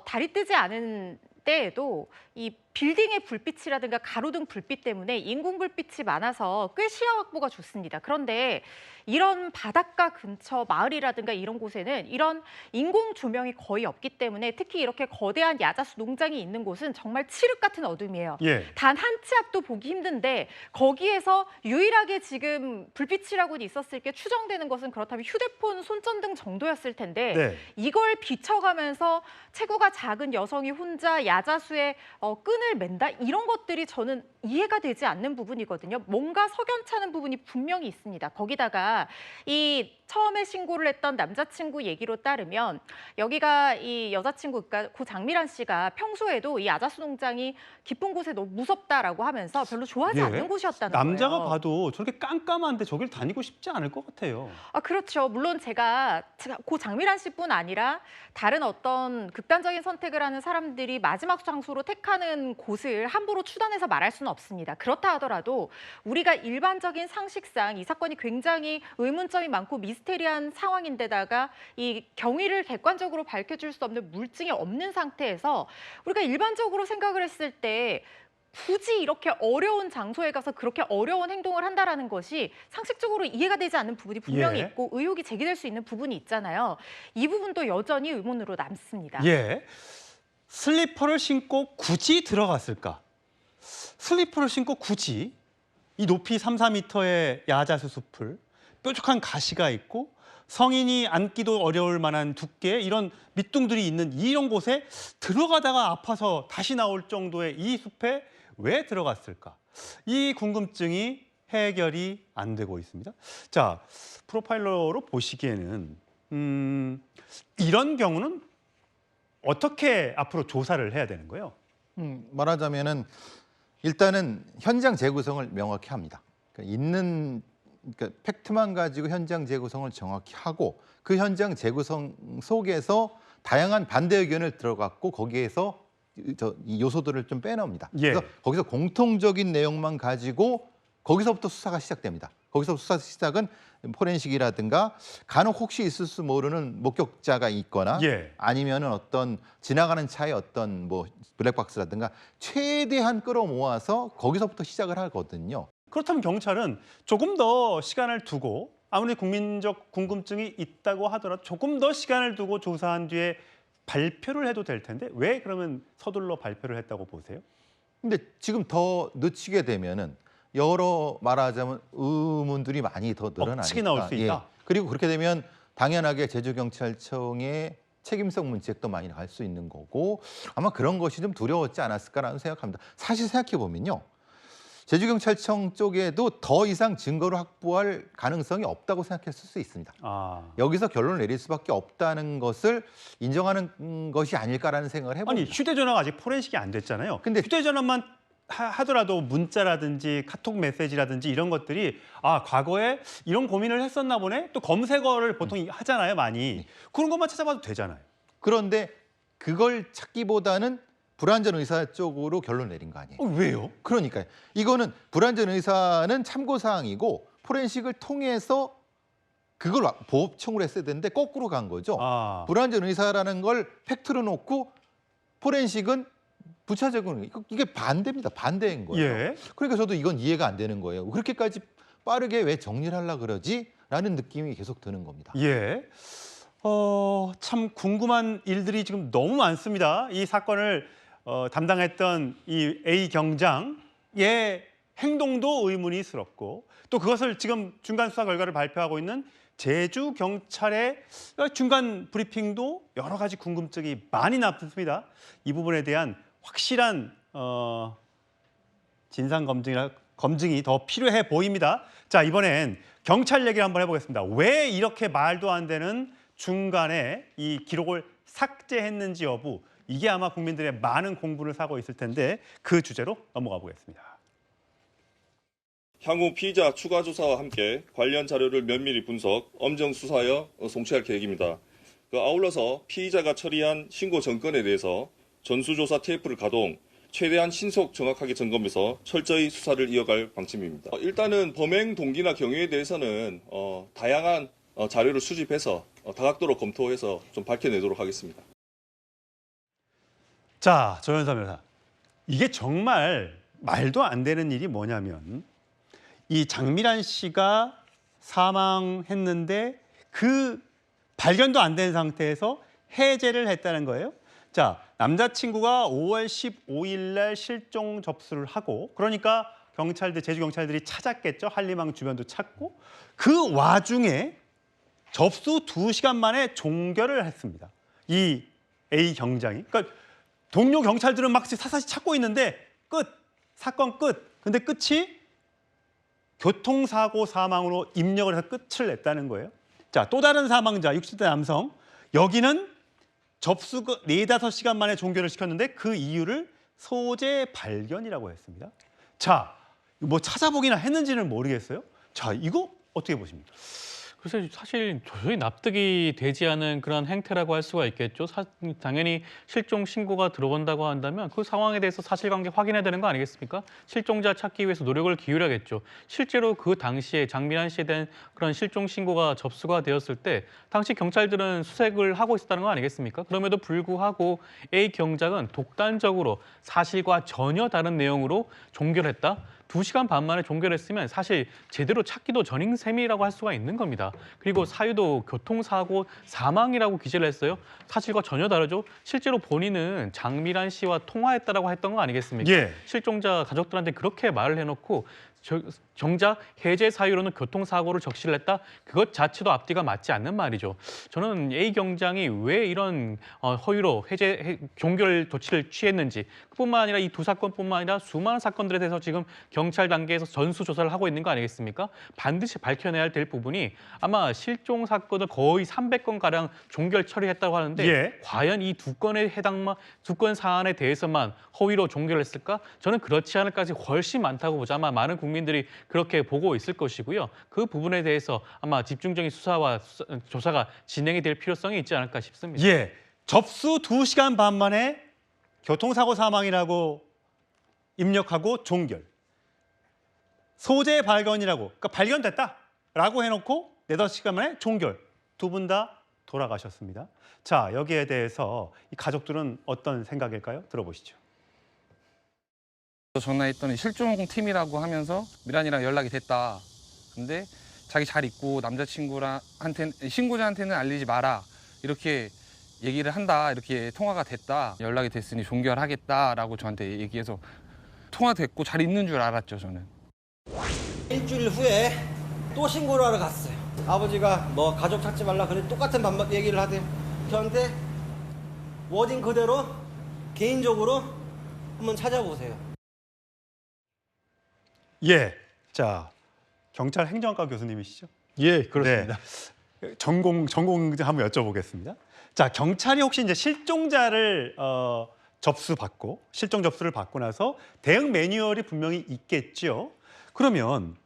달이 뜨지 않은 때에도 이 빌딩의 불빛이라든가 가로등 불빛 때문에 인공 불빛이 많아서 꽤 시야 확보가 좋습니다. 그런데 이런 바닷가 근처 마을이라든가 이런 곳에는 이런 인공 조명이 거의 없기 때문에 특히 이렇게 거대한 야자수 농장이 있는 곳은 정말 칠흑 같은 어둠이에요. 예. 단 한 치 앞도 보기 힘든데 거기에서 유일하게 지금 불빛이라고는 있었을 게 추정되는 것은 그렇다면 휴대폰 손전등 정도였을 텐데 네. 이걸 비춰가면서 체구가 작은 여성이 혼자 야자수에 끈을 맨다? 이런 것들이 저는 이해가 되지 않는 부분이거든요. 뭔가 석연찮은 부분이 분명히 있습니다. 거기다가 이 처음에 신고를 했던 남자친구 얘기로 따르면 여기가 이 여자친구, 그러니까 고 장미란 씨가 평소에도 이 야자수 농장이 깊은 곳에 너무 무섭다라고 하면서 별로 좋아하지 않는 곳이었다는 남자가 거예요. 봐도 저렇게 깜깜한데 저길 다니고 싶지 않을 것 같아요. 그렇죠. 물론 제가 고 장미란 씨뿐 아니라 다른 어떤 극단적인 선택을 하는 사람들이 마지막 장소로 택하는 있는 곳을 함부로 추단해서 말할 수는 없습니다. 그렇다 하더라도 우리가 일반적인 상식상 이 사건이 굉장히 의문점이 많고 미스테리한 상황인데다가 이 경위를 객관적으로 밝혀줄 수 없는 물증이 없는 상태에서 우리가 일반적으로 생각을 했을 때 굳이 이렇게 어려운 장소에 가서 그렇게 어려운 행동을 한다라는 것이 상식적으로 이해가 되지 않는 부분이 분명히 예. 있고 의혹이 제기될 수 있는 부분이 있잖아요. 이 부분도 여전히 의문으로 남습니다. 예. 슬리퍼를 신고 굳이 들어갔을까? 슬리퍼를 신고 굳이 이 높이 3, 4m의 야자수 숲을 뾰족한 가시가 있고 성인이 앉기도 어려울 만한 두께의 이런 밑둥들이 있는 이런 곳에 들어가다가 아파서 다시 나올 정도의 이 숲에 왜 들어갔을까? 이 궁금증이 해결이 안 되고 있습니다. 자, 프로파일러로 보시기에는 이런 경우는 어떻게 앞으로 조사를 해야 되는 거예요? 말하자면은 일단은 현장 재구성을 명확히 합니다. 그러니까 팩트만 가지고 현장 재구성을 정확히 하고 그 현장 재구성 속에서 다양한 반대 의견을 들어갔고 거기에서 이 요소들을 좀 빼놓습니다. 예. 그래서 거기서 공통적인 내용만 가지고 거기서부터 수사가 시작됩니다. 거기서 수사 시작은 포렌식이라든가 간혹 혹시 있을 수 모르는 목격자가 있거나 예. 아니면은 어떤 지나가는 차에 어떤 뭐 블랙박스라든가 최대한 끌어모아서 거기서부터 시작을 하거든요. 그렇다면 경찰은 조금 더 시간을 두고 아무리 국민적 궁금증이 있다고 하더라도 조금 더 시간을 두고 조사한 뒤에 발표를 해도 될 텐데 왜 그러면 서둘러 발표를 했다고 보세요? 근데 지금 더 늦추게 되면은 여러 말하자면 의문들이 많이 더 늘어나니까. 억측이 나올 수 있다. 예. 그리고 그렇게 되면 당연하게 제주경찰청의 책임성 문책도 많이 갈 수 있는 거고 아마 그런 것이 좀 두려웠지 않았을까라는 생각합니다. 사실 생각해 보면요. 제주경찰청 쪽에도 더 이상 증거를 확보할 가능성이 없다고 생각했을 수 있습니다. 여기서 결론을 내릴 수밖에 없다는 것을 인정하는 것이 아닐까라는 생각을 해봅니다. 아니 휴대전화가 아직 포렌식이 안 됐잖아요. 근데 휴대전화만 하더라도 문자라든지 카톡 메시지라든지 이런 것들이 과거에 이런 고민을 했었나 보네. 또 검색어를 보통 하잖아요, 많이. 그런 것만 찾아봐도 되잖아요. 그런데 그걸 찾기보다는 불완전 의사 쪽으로 결론 내린 거 아니에요? 왜요? 그러니까요. 이거는 불완전 의사는 참고 사항이고 포렌식을 통해서 그걸 보호 청구를 했어야 되는데 거꾸로 간 거죠. 불완전 의사라는 걸 팩트로 놓고 포렌식은 부차적으로 이게 반대입니다. 반대인 거예요. 예. 그러니까 저도 이건 이해가 안 되는 거예요. 그렇게까지 빠르게 왜 정리를 하려고 그러지? 라는 느낌이 계속 드는 겁니다. 예. 참 궁금한 일들이 지금 너무 많습니다. 이 사건을 담당했던 이 A 경장의 행동도 의문이스럽고 또 그것을 지금 중간 수사 결과를 발표하고 있는 제주 경찰의 중간 브리핑도 여러 가지 궁금증이 많이 남습니다. 이 부분에 대한 확실한 진상 검증이 더 필요해 보입니다. 자, 이번엔 경찰 얘기를 한번 해보겠습니다. 왜 이렇게 말도 안 되는 중간에 이 기록을 삭제했는지 여부, 이게 아마 국민들의 많은 공분을 사고 있을 텐데 그 주제로 넘어가 보겠습니다. 향후 피의자 추가 조사와 함께 관련 자료를 면밀히 분석, 엄정 수사하여 송치할 계획입니다. 아울러서 피의자가 처리한 신고 정건에 대해서 전수조사 테이프를 가동, 최대한 신속 정확하게 점검해서 철저히 수사를 이어갈 방침입니다. 일단은 범행 동기나 경위에 대해서는 다양한 자료를 수집해서 다각도로 검토해서 좀 밝혀내도록 하겠습니다. 자, 조현삼 여사. 이게 정말 말도 안 되는 일이 뭐냐면 이 장미란 씨가 사망했는데 그 발견도 안 된 상태에서 해제를 했다는 거예요. 자, 남자친구가 5월 15일 날 실종 접수를 하고 그러니까 제주 경찰들이 찾았겠죠. 한림항 주변도 찾고 그 와중에 접수 2시간 만에 종결을 했습니다. 이 A 경장이. 그러니까 동료 경찰들은 막 사사시 찾고 있는데 사건 끝. 근데 끝이 교통사고 사망으로 입력을 해서 끝을 냈다는 거예요. 자, 또 다른 사망자 60대 남성. 여기는 접수 4-5시간 만에 종결을 시켰는데 그 이유를 소재 발견이라고 했습니다. 자, 뭐 찾아보기나 했는지는 모르겠어요. 자, 이거 어떻게 보십니까? 글쎄 사실 도저히 납득이 되지 않은 그런 행태라고 할 수가 있겠죠. 당연히 실종 신고가 들어온다고 한다면 그 상황에 대해서 사실관계 확인해야 되는 거 아니겠습니까? 실종자 찾기 위해서 노력을 기울여야겠죠. 실제로 그 당시에 장미란 씨에 대한 그런 실종 신고가 접수가 되었을 때 당시 경찰들은 수색을 하고 있었다는 거 아니겠습니까? 그럼에도 불구하고 A 경장은 독단적으로 사실과 전혀 다른 내용으로 종결했다. 2시간 반 만에 종결했으면 사실 제대로 찾기도 전인 셈이라고 할 수가 있는 겁니다. 그리고 사유도 교통사고 사망이라고 기재를 했어요. 사실과 전혀 다르죠. 실제로 본인은 장미란 씨와 통화했다라고 했던 거 아니겠습니까? 예. 실종자 가족들한테 그렇게 말을 해놓고 정작 해제 사유로는 교통사고를 적시를 했다. 그것 자체도 앞뒤가 맞지 않는 말이죠. 저는 A 경장이 왜 이런 허위로 종결 조치를 취했는지 그뿐만 아니라 이 2사건뿐만 아니라 수많은 사건들에 대해서 지금 경찰 단계에서 전수조사를 하고 있는 거 아니겠습니까? 반드시 밝혀내야 될 부분이 아마 실종 사건을 거의 300건가량 종결 처리했다고 하는데 예. 과연 이 2건 사안에 대해서만 허위로 종결했을까? 저는 그렇지 않을 까지 훨씬 많다고 보자. 아마 많은 국민들이 그렇게 보고 있을 것이고요. 그 부분에 대해서 아마 집중적인 수사와 조사가 진행이 될 필요성이 있지 않을까 싶습니다. 예, 접수 2시간 반 만에 교통사고 사망이라고 입력하고 종결. 소재 발견이라고, 그러니까 발견됐다라고 해놓고 4-5시간 만에 종결. 2분 다 돌아가셨습니다. 자, 여기에 대해서 이 가족들은 어떤 생각일까요? 들어보시죠. 전화했더니 실종팀이라고 하면서 미란이랑 연락이 됐다. 근데 자기 잘 있고 신고자한테는 알리지 마라. 이렇게 얘기를 한다. 이렇게 통화가 됐다. 연락이 됐으니 종결하겠다라고 저한테 얘기해서 통화됐고 잘 있는 줄 알았죠, 저는. 일주일 후에 또 신고를 하러 갔어요. 아버지가 뭐 가족 찾지 말라 그래 똑같은 반박 얘기를 하대요. 저한테 워딩 그대로 개인적으로 한번 찾아보세요. 예, 자, 경찰 행정학과 교수님이시죠? 예, 그렇습니다. 네. 전공 한번 여쭤보겠습니다. 자, 경찰이 혹시 이제 실종자를 실종 접수를 받고 나서 대응 매뉴얼이 분명히 있겠죠. 그러면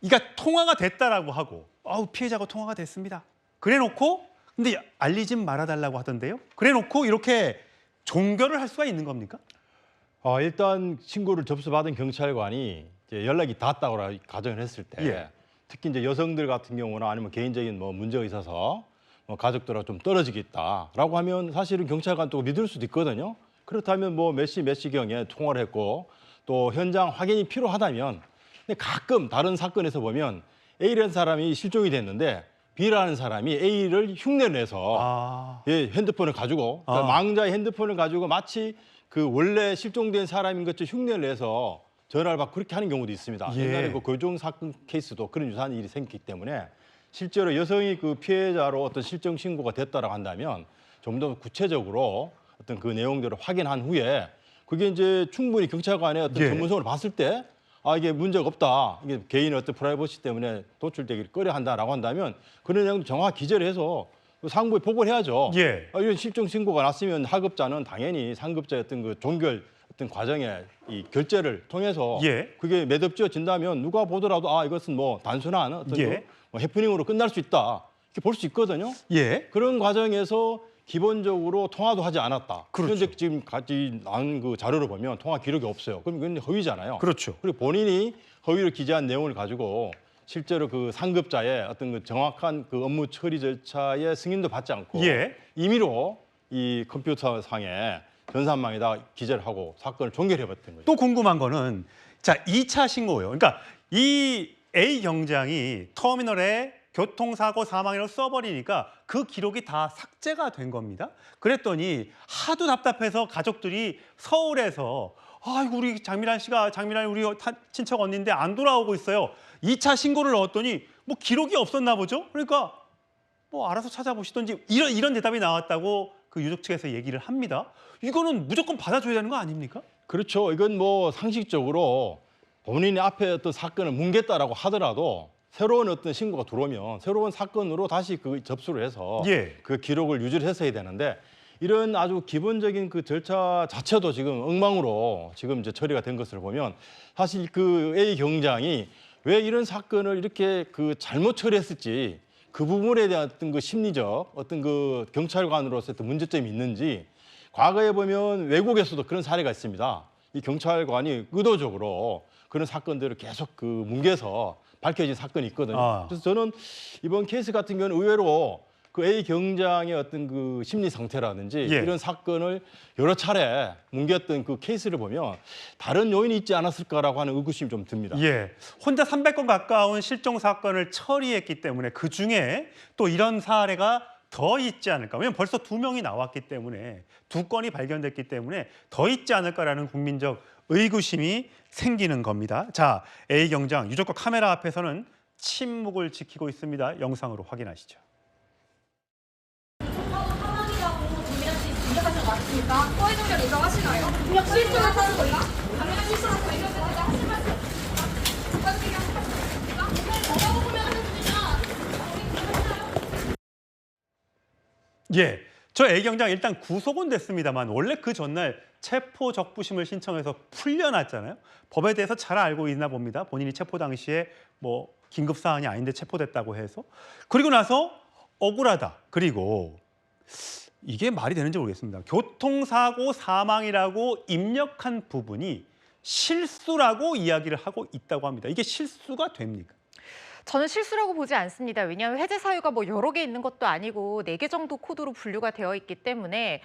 이가 통화가 됐다라고 하고, 피해자가 통화가 됐습니다. 그래놓고 근데 알리지 말아달라고 하던데요. 그래놓고 이렇게 종결을 할 수가 있는 겁니까? 일단 신고를 접수받은 경찰관이 이제 연락이 닿았다고 가정을 했을 때, 예. 특히 이제 여성들 같은 경우나 아니면 개인적인 문제가 있어서 가족들하고 좀 떨어지겠다라고 하면 사실은 경찰관도 믿을 수도 있거든요. 그렇다면 몇 시경에 통화를 했고 또 현장 확인이 필요하다면, 근데 가끔 다른 사건에서 보면 A라는 사람이 실종이 됐는데 B라는 사람이 A를 흉내를 내서 핸드폰을 가지고 그러니까 망자의 핸드폰을 가지고 마치 그 원래 실종된 사람인 것처럼 흉내를 내서 전화를 받고 그렇게 하는 경우도 있습니다. 예. 옛날에 그 교종 사건 케이스도 그런 유사한 일이 생기기 때문에 실제로 여성이 그 피해자로 어떤 실종 신고가 됐다라고 한다면 좀 더 구체적으로 어떤 그 내용들을 확인한 후에 그게 이제 충분히 경찰관의 어떤 예. 전문성을 봤을 때 이게 문제가 없다. 이게 개인의 어떤 프라이버시 때문에 도출되기를 꺼려한다라고 한다면 그런 내용도 정확히 기재를 해서 상부에 보고를 해야죠. 예. 이런 실종 신고가 났으면 하급자는 당연히 상급자의 어떤 그 종결 어떤 과정의 이 결재를 통해서 예. 그게 매듭지어진다면 누가 보더라도 이것은 단순한 어떤 예. 해프닝으로 끝날 수 있다. 이렇게 볼 수 있거든요. 예. 그런 과정에서 기본적으로 통화도 하지 않았다. 그렇죠. 현재 지금 같이 나온 그 자료를 보면 통화 기록이 없어요. 그럼 그건 허위잖아요. 그렇죠. 그리고 본인이 허위로 기재한 내용을 가지고 실제로 그 상급자의 어떤 그 정확한 그 업무 처리 절차의 승인도 받지 않고 예. 임의로 이 컴퓨터상에 전산망에다 기재를 하고 사건을 종결해버렸던 거죠. 또 궁금한 거는 자, 2차 신고예요. 그러니까 이 A 경장이 터미널에 교통사고 사망이라고 써버리니까 그 기록이 다 삭제가 된 겁니다. 그랬더니 하도 답답해서 가족들이 서울에서 아이고 우리 장미란 우리 친척 언니인데 안 돌아오고 있어요. 2차 신고를 넣었더니 기록이 없었나 보죠. 그러니까 알아서 찾아보시던지 이런 대답이 나왔다고 그 유족 측에서 얘기를 합니다. 이거는 무조건 받아줘야 되는 거 아닙니까? 그렇죠. 이건 상식적으로 본인이 앞에 어떤 사건을 뭉갰다라고 하더라도 새로운 어떤 신고가 들어오면 새로운 사건으로 다시 그 접수를 해서 그 기록을 유지를 했어야 되는데 이런 아주 기본적인 그 절차 자체도 지금 엉망으로 지금 이제 처리가 된 것을 보면 사실 그 A 경장이 왜 이런 사건을 이렇게 그 잘못 처리했을지 그 부분에 대한 어떤 그 심리적 어떤 그 경찰관으로서 어떤 문제점이 있는지 과거에 보면 외국에서도 그런 사례가 있습니다. 이 경찰관이 의도적으로 그런 사건들을 계속 그 뭉개서 밝혀진 사건이 있거든요. 그래서 저는 이번 케이스 같은 경우는 의외로 그 A 경장의 어떤 그 심리 상태라든지 이런 사건을 여러 차례 뭉개었던 그 케이스를 보면 다른 요인이 있지 않았을까라고 하는 의구심이 좀 듭니다. 예, 혼자 300건 가까운 실종 사건을 처리했기 때문에 그중에 또 이런 사례가 더 있지 않을까. 왜냐면 벌써 2명이 나왔기 때문에 2건이 발견됐기 때문에 더 있지 않을까라는 국민적 의구심이 생기는 겁니다. 자, A 경장 유족과 카메라 앞에서는 침묵을 지키고 있습니다. 영상으로 확인하시죠. 맞습니까? 허위 동작 인정하시나요? 실종을 하는 건가? 당연히 실종을 발견됩니다. 하실 말씀 예, 저 A 경장 일단 구속은 됐습니다만 원래 그 전날 체포 적부심을 신청해서 풀려났잖아요. 법에 대해서 잘 알고 있나 봅니다. 본인이 체포 당시에 뭐 긴급 사안이 아닌데 체포됐다고 해서. 그리고 나서 억울하다. 그리고 이게 말이 되는지 모르겠습니다. 교통사고 사망이라고 입력한 부분이 실수라고 이야기를 하고 있다고 합니다. 이게 실수가 됩니까? 저는 실수라고 보지 않습니다. 왜냐하면 해제 사유가 뭐 여러 개 있는 것도 아니고 4개 정도 코드로 분류가 되어 있기 때문에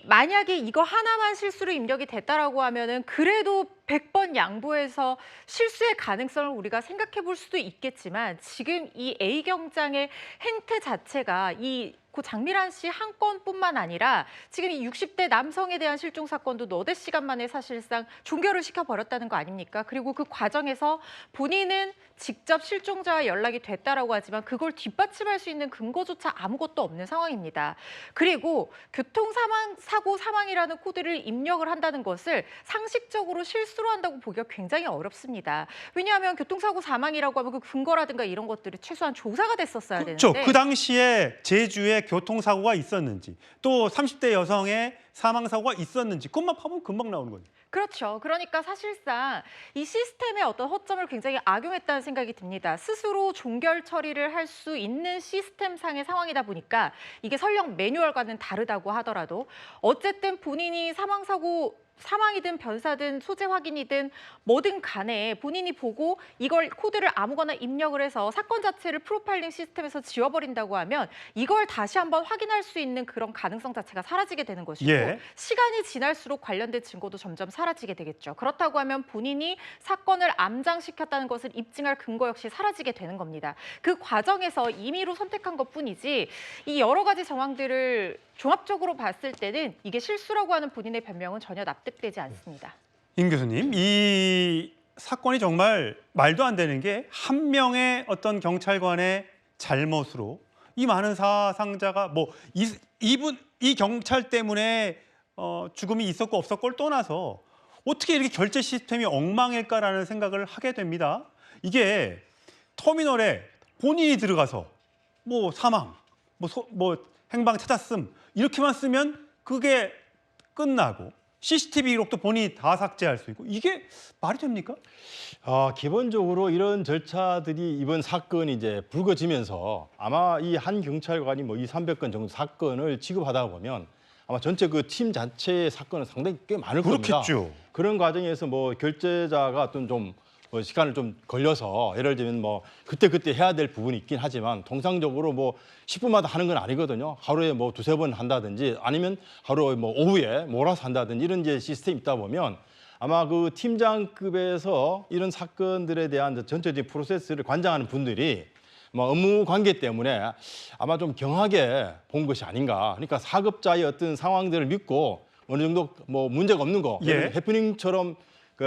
만약에 이거 하나만 실수로 입력이 됐다라고 하면은 그래도 100번 양보해서 실수의 가능성을 우리가 생각해 볼 수도 있겠지만 지금 이 A 경장의 행태 자체가 고 장미란 씨 한 건뿐만 아니라 지금 이 60대 남성에 대한 실종 사건도 너댓 시간 만에 사실상 종결을 시켜버렸다는 거 아닙니까? 그리고 그 과정에서 본인은 직접 실종자와 연락이 됐다라고 하지만 그걸 뒷받침할 수 있는 근거조차 아무것도 없는 상황입니다. 그리고 교통사고 사망이라는 코드를 입력을 한다는 것을 상식적으로 실수로 한다고 보기가 굉장히 어렵습니다. 왜냐하면 교통사고 사망이라고 하면 그 근거라든가 이런 것들이 최소한 조사가 됐었어야 그렇죠. 되는데 그 당시에 제주에 교통사고가 있었는지 또 30대 여성의 사망사고가 있었는지 그것만 파보면 금방 나오는 거죠. 그렇죠. 그러니까 사실상 이 시스템의 어떤 허점을 굉장히 악용했다는 생각이 듭니다. 스스로 종결 처리를 할 수 있는 시스템상의 상황이다 보니까 이게 설령 매뉴얼과는 다르다고 하더라도 어쨌든 본인이 사망이든 변사든 소재 확인이든 뭐든 간에 본인이 보고 이걸 코드를 아무거나 입력을 해서 사건 자체를 프로파일링 시스템에서 지워버린다고 하면 이걸 다시 한번 확인할 수 있는 그런 가능성 자체가 사라지게 되는 것이고 시간이 지날수록 관련된 증거도 점점 사라지게 되겠죠. 그렇다고 하면 본인이 사건을 암장시켰다는 것을 입증할 근거 역시 사라지게 되는 겁니다. 그 과정에서 임의로 선택한 것뿐이지 이 여러 가지 정황들을 종합적으로 봤을 때는 이게 실수라고 하는 본인의 변명은 전혀 납득되지 않습니다. 임 교수님, 이 사건이 정말 말도 안 되는 게 한 명의 어떤 경찰관의 잘못으로 이 많은 사상자가 이 경찰 때문에 죽음이 있었고 없었고를 떠나서 어떻게 이렇게 결제 시스템이 엉망일까라는 생각을 하게 됩니다. 이게 터미널에 본인이 들어가서 사망, 행방 찾았음 이렇게만 쓰면 그게 끝나고 CCTV 기록도 본인이 다 삭제할 수 있고 이게 말이 됩니까? 기본적으로 이런 절차들이 이번 사건이 이제 불거지면서 아마 이 한 경찰관이 200~300건 정도 사건을 취급하다 보면 아마 전체 그 팀 자체의 사건은 상당히 꽤 많을 겁니다. 그렇겠죠. 그런 과정에서 결제자가 어떤 좀 시간을 좀 걸려서 예를 들면 그때 해야 될 부분이 있긴 하지만 통상적으로 10분마다 하는 건 아니거든요. 하루에 2~3번 한다든지 아니면 하루에 오후에 몰아서 한다든지 이런 이제 시스템이 있다 보면 아마 그 팀장급에서 이런 사건들에 대한 전체적인 프로세스를 관장하는 분들이 업무 관계 때문에 아마 좀 경하게 본 것이 아닌가. 그러니까 사급자의 어떤 상황들을 믿고 어느 정도 문제가 없는 거, 해프닝처럼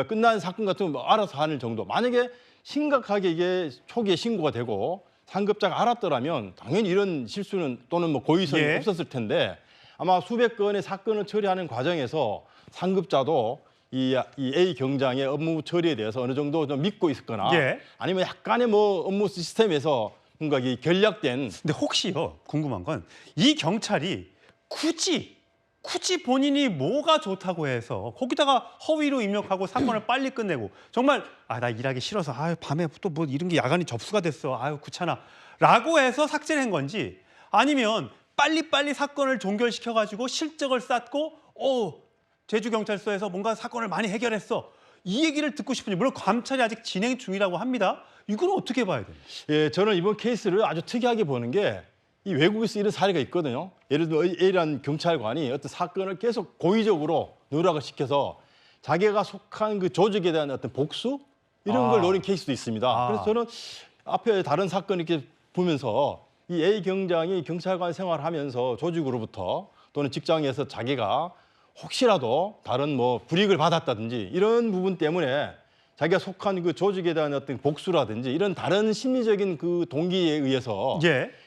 끝난 사건 같은 거 알아서 하는 정도. 만약에 심각하게 이게 초기에 신고가 되고 상급자가 알았더라면 당연히 이런 실수는 또는 고의성이 없었을 텐데 아마 수백 건의 사건을 처리하는 과정에서 상급자도 이 A 경장의 업무 처리에 대해서 어느 정도 좀 믿고 있었거나 아니면 약간의 업무 시스템에서 뭔가 이 결략된. 근데 혹시요 궁금한 건 이 경찰이 굳이 굳이 본인이 뭐가 좋다고 해서 거기다가 허위로 입력하고 사건을 빨리 끝내고 정말 나 일하기 싫어서 밤에 또 뭐 이런 게 야간이 접수가 됐어. 귀찮아. 라고 해서 삭제를 한 건지 아니면 빨리빨리 사건을 종결시켜가지고 실적을 쌓고 제주경찰서에서 뭔가 사건을 많이 해결했어. 이 얘기를 듣고 싶은지 물론 감찰이 아직 진행 중이라고 합니다. 이걸 어떻게 봐야 돼요? 예, 저는 이번 케이스를 아주 특이하게 보는 게 이 외국에서 이런 사례가 있거든요. 예를 들어 A라는 경찰관이 어떤 사건을 계속 고의적으로 누락을 시켜서 자기가 속한 그 조직에 대한 어떤 복수 이런 걸 노린 케이스도 있습니다. 그래서 저는 앞에 다른 사건 이렇게 보면서 이 A 경장이 경찰관 생활하면서 조직으로부터 또는 직장에서 자기가 혹시라도 다른 뭐 불이익을 받았다든지 이런 부분 때문에 자기가 속한 그 조직에 대한 어떤 복수라든지 이런 다른 심리적인 그 동기에 의해서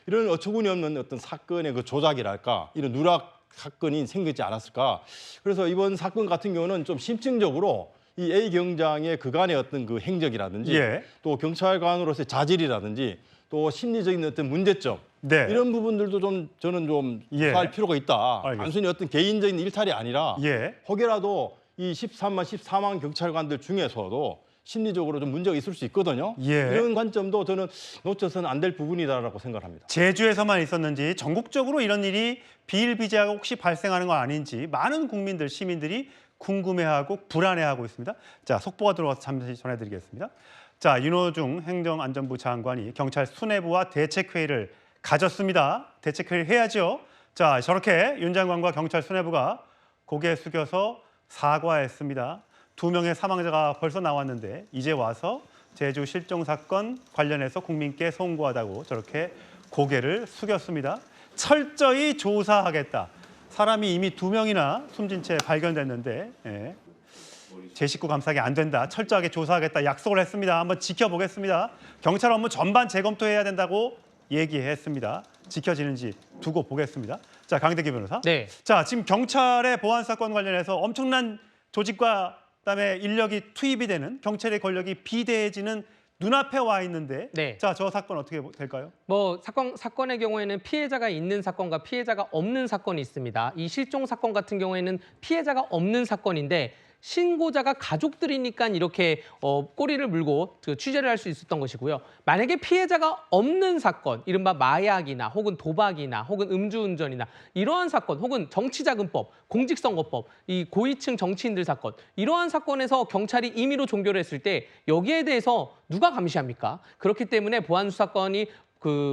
이런 어처구니 없는 어떤 사건의 그 조작이랄까 이런 누락 사건이 생기지 않았을까. 그래서 이번 사건 같은 경우는 좀 심층적으로 이 A 경장의 그간의 어떤 그 행적이라든지 또 경찰관으로서의 자질이라든지 또 심리적인 어떤 문제점 이런 부분들도 좀 저는 좀 수사할 필요가 있다. 단순히 어떤 개인적인 일탈이 아니라 혹여라도 이 14만 경찰관들 중에서도 심리적으로 좀 문제가 있을 수 있거든요. 이런 관점도 저는 놓쳐서는 안 될 부분이다라고 생각합니다. 제주에서만 있었는지 전국적으로 이런 일이 비일비재하고 혹시 발생하는 건 아닌지 많은 국민들, 시민들이 궁금해하고 불안해하고 있습니다. 자, 속보가 들어와서 잠시 전해드리겠습니다. 자, 윤호중 행정안전부 장관이 경찰 수뇌부와 대책회의를 가졌습니다. 대책회의를 해야죠. 자, 저렇게 윤 장관과 경찰 수뇌부가 고개 숙여서 사과했습니다. 2명의 사망자가 벌써 나왔는데 이제 와서 제주 실종 사건 관련해서 국민께 송구하다고 저렇게 고개를 숙였습니다. 철저히 조사하겠다. 사람이 이미 2명이나 숨진 채 발견됐는데 제 식구 감싸기 안 된다. 철저하게 조사하겠다 약속을 했습니다. 한번 지켜보겠습니다. 경찰 업무 전반 재검토해야 된다고 얘기했습니다. 지켜지는지 두고 보겠습니다. 자, 강대기 변호사. 자, 지금 경찰의 보안 사건 관련해서 엄청난 조직과 그다음에 인력이 투입이 되는 경찰의 권력이 비대해지는 눈앞에 와 있는데 자, 저 사건 어떻게 될까요? 뭐 사건의 경우에는 피해자가 있는 사건과 피해자가 없는 사건이 있습니다. 이 실종 사건 같은 경우에는 피해자가 없는 사건인데 신고자가 가족들이니까 이렇게 꼬리를 물고 취재를 할 수 있었던 것이고요. 만약에 피해자가 없는 사건, 이른바 마약이나 혹은 도박이나 혹은 음주운전이나 이러한 사건, 혹은 정치자금법, 공직선거법, 이 고위층 정치인들 사건, 이러한 사건에서 경찰이 임의로 종결을 했을 때 여기에 대해서 누가 감시합니까? 그렇기 때문에 보안수사권이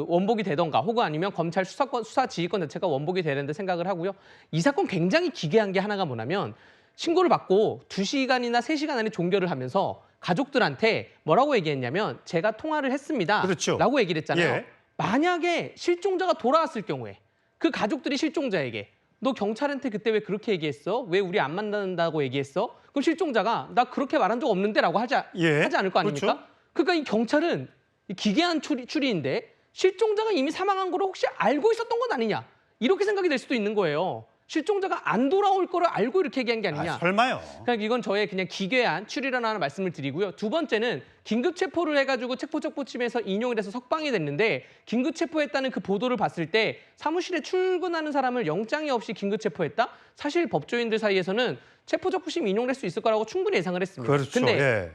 원복이 되던가 혹은 아니면 검찰 수사 지휘권 자체가 원복이 되야 된다 생각을 하고요. 이 사건 굉장히 기괴한 게 하나가 뭐냐면 신고를 받고 2시간이나 3시간 안에 종결을 하면서 가족들한테 뭐라고 얘기했냐면 제가 통화를 했습니다. 라고 얘기를 했잖아요. 만약에 실종자가 돌아왔을 경우에 그 가족들이 실종자에게 너 경찰한테 그때 왜 그렇게 얘기했어? 왜 우리 안 만난다고 얘기했어? 그럼 실종자가 나 그렇게 말한 적 없는데 라고 하지 않을 거 아닙니까? 그러니까 이 경찰은 기괴한 추리인데 실종자가 이미 사망한 거를 혹시 알고 있었던 건 아니냐? 이렇게 생각이 될 수도 있는 거예요. 실종자가 안 돌아올 거를 알고 이렇게 얘기한 게 아니냐. 설마요. 그러니까 이건 저의 그냥 기괴한 추리라는 말씀을 드리고요. 두 번째는 긴급 체포를 해가지고 체포적부침에서 인용이 돼서 석방이 됐는데 긴급 체포했다는 그 보도를 봤을 때 사무실에 출근하는 사람을 영장이 없이 긴급 체포했다? 사실 법조인들 사이에서는 체포적부심 인용될 수 있을 거라고 충분히 예상을 했습니다.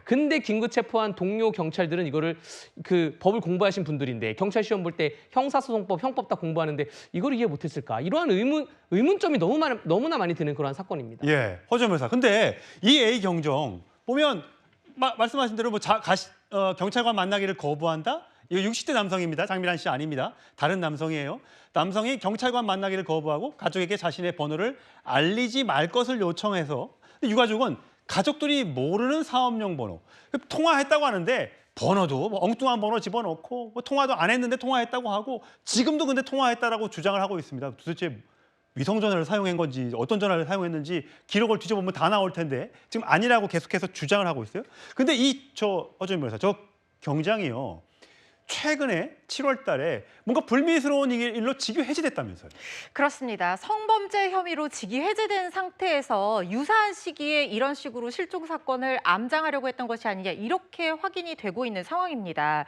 근데 긴급 체포한 동료 경찰들은 이거를 법을 공부하신 분들인데 경찰 시험 볼 때 형사소송법, 형법 다 공부하는데 이걸 이해 못했을까? 이러한 의문점이 너무나 많이 드는 그러한 사건입니다. 허준 변호사. 근데 이 A 경정 보면 말씀하신 대로 경찰관 만나기를 거부한다? 이거 60대 남성입니다. 장미란 씨 아닙니다. 다른 남성이에요. 남성이 경찰관 만나기를 거부하고 가족에게 자신의 번호를 알리지 말 것을 요청해서 유가족은 가족들이 모르는 사업용 번호. 통화했다고 하는데 번호도 엉뚱한 번호 집어넣고 통화도 안 했는데 통화했다고 하고 지금도 근데 통화했다라고 주장을 하고 있습니다. 도대체 위성전화를 사용한 건지 어떤 전화를 사용했는지 기록을 뒤져보면 다 나올 텐데 지금 아니라고 계속해서 주장을 하고 있어요. 근데 허준 변호사, 저 경장이요. 최근에 7월 달에 뭔가 불미스러운 일로 직위 해제됐다면서요. 그렇습니다. 성범죄 혐의로 직위 해제된 상태에서 유사한 시기에 이런 식으로 실종 사건을 암장하려고 했던 것이 아니냐 이렇게 확인이 되고 있는 상황입니다.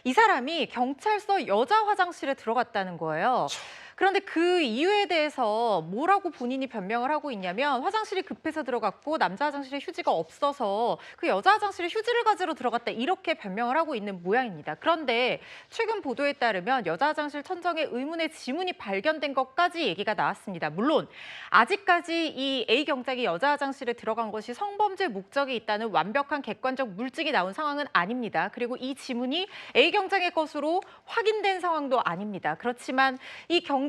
이 사람이 경찰서 여자 화장실에 들어갔다는 거예요. 그런데 그 이유에 대해서 뭐라고 본인이 변명을 하고 있냐면 화장실이 급해서 들어갔고 남자 화장실에 휴지가 없어서 그 여자 화장실에 휴지를 가지러 들어갔다 이렇게 변명을 하고 있는 모양입니다. 그런데 최근 보도에 따르면 여자 화장실 천정에 의문의 지문이 발견된 것까지 얘기가 나왔습니다. 물론 아직까지 이 A 경장이 여자 화장실에 들어간 것이 성범죄 목적이 있다는 완벽한 객관적 물증이 나온 상황은 아닙니다. 그리고 이 지문이 A 경장의 것으로 확인된 상황도 아닙니다. 그렇지만 이 경장의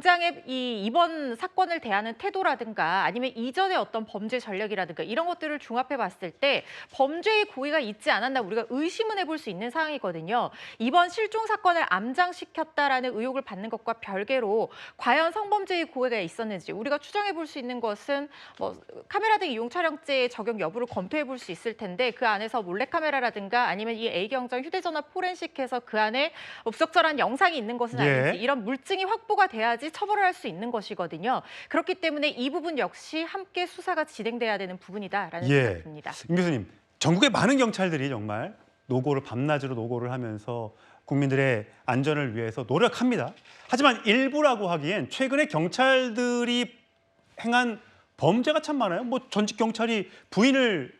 이번 사건을 대하는 태도라든가 아니면 이전의 어떤 범죄 전략이라든가 이런 것들을 종합해 봤을 때 범죄의 고의가 있지 않았나 우리가 의심은 해볼 수 있는 상황이거든요. 이번 실종 사건을 암장시켰다라는 의혹을 받는 것과 별개로 과연 성범죄의 고의가 있었는지 우리가 추정해 볼 수 있는 것은 뭐 카메라 등 이용 촬영죄 적용 여부를 검토해 볼 수 있을 텐데 그 안에서 몰래카메라라든가 아니면 이 A 경장 휴대전화 포렌식해서 그 안에 부적절한 영상이 있는 것은 아닌지 이런 물증이 확보가 돼야지 처벌을 할 수 있는 것이거든요. 그렇기 때문에 이 부분 역시 함께 수사가 진행돼야 되는 부분이다라는 생각이 듭니다. 임 교수님, 전국의 많은 경찰들이 정말 밤낮으로 노고를 하면서 국민들의 안전을 위해서 노력합니다. 하지만 일부라고 하기엔 최근에 경찰들이 행한 범죄가 참 많아요. 뭐 전직 경찰이 부인을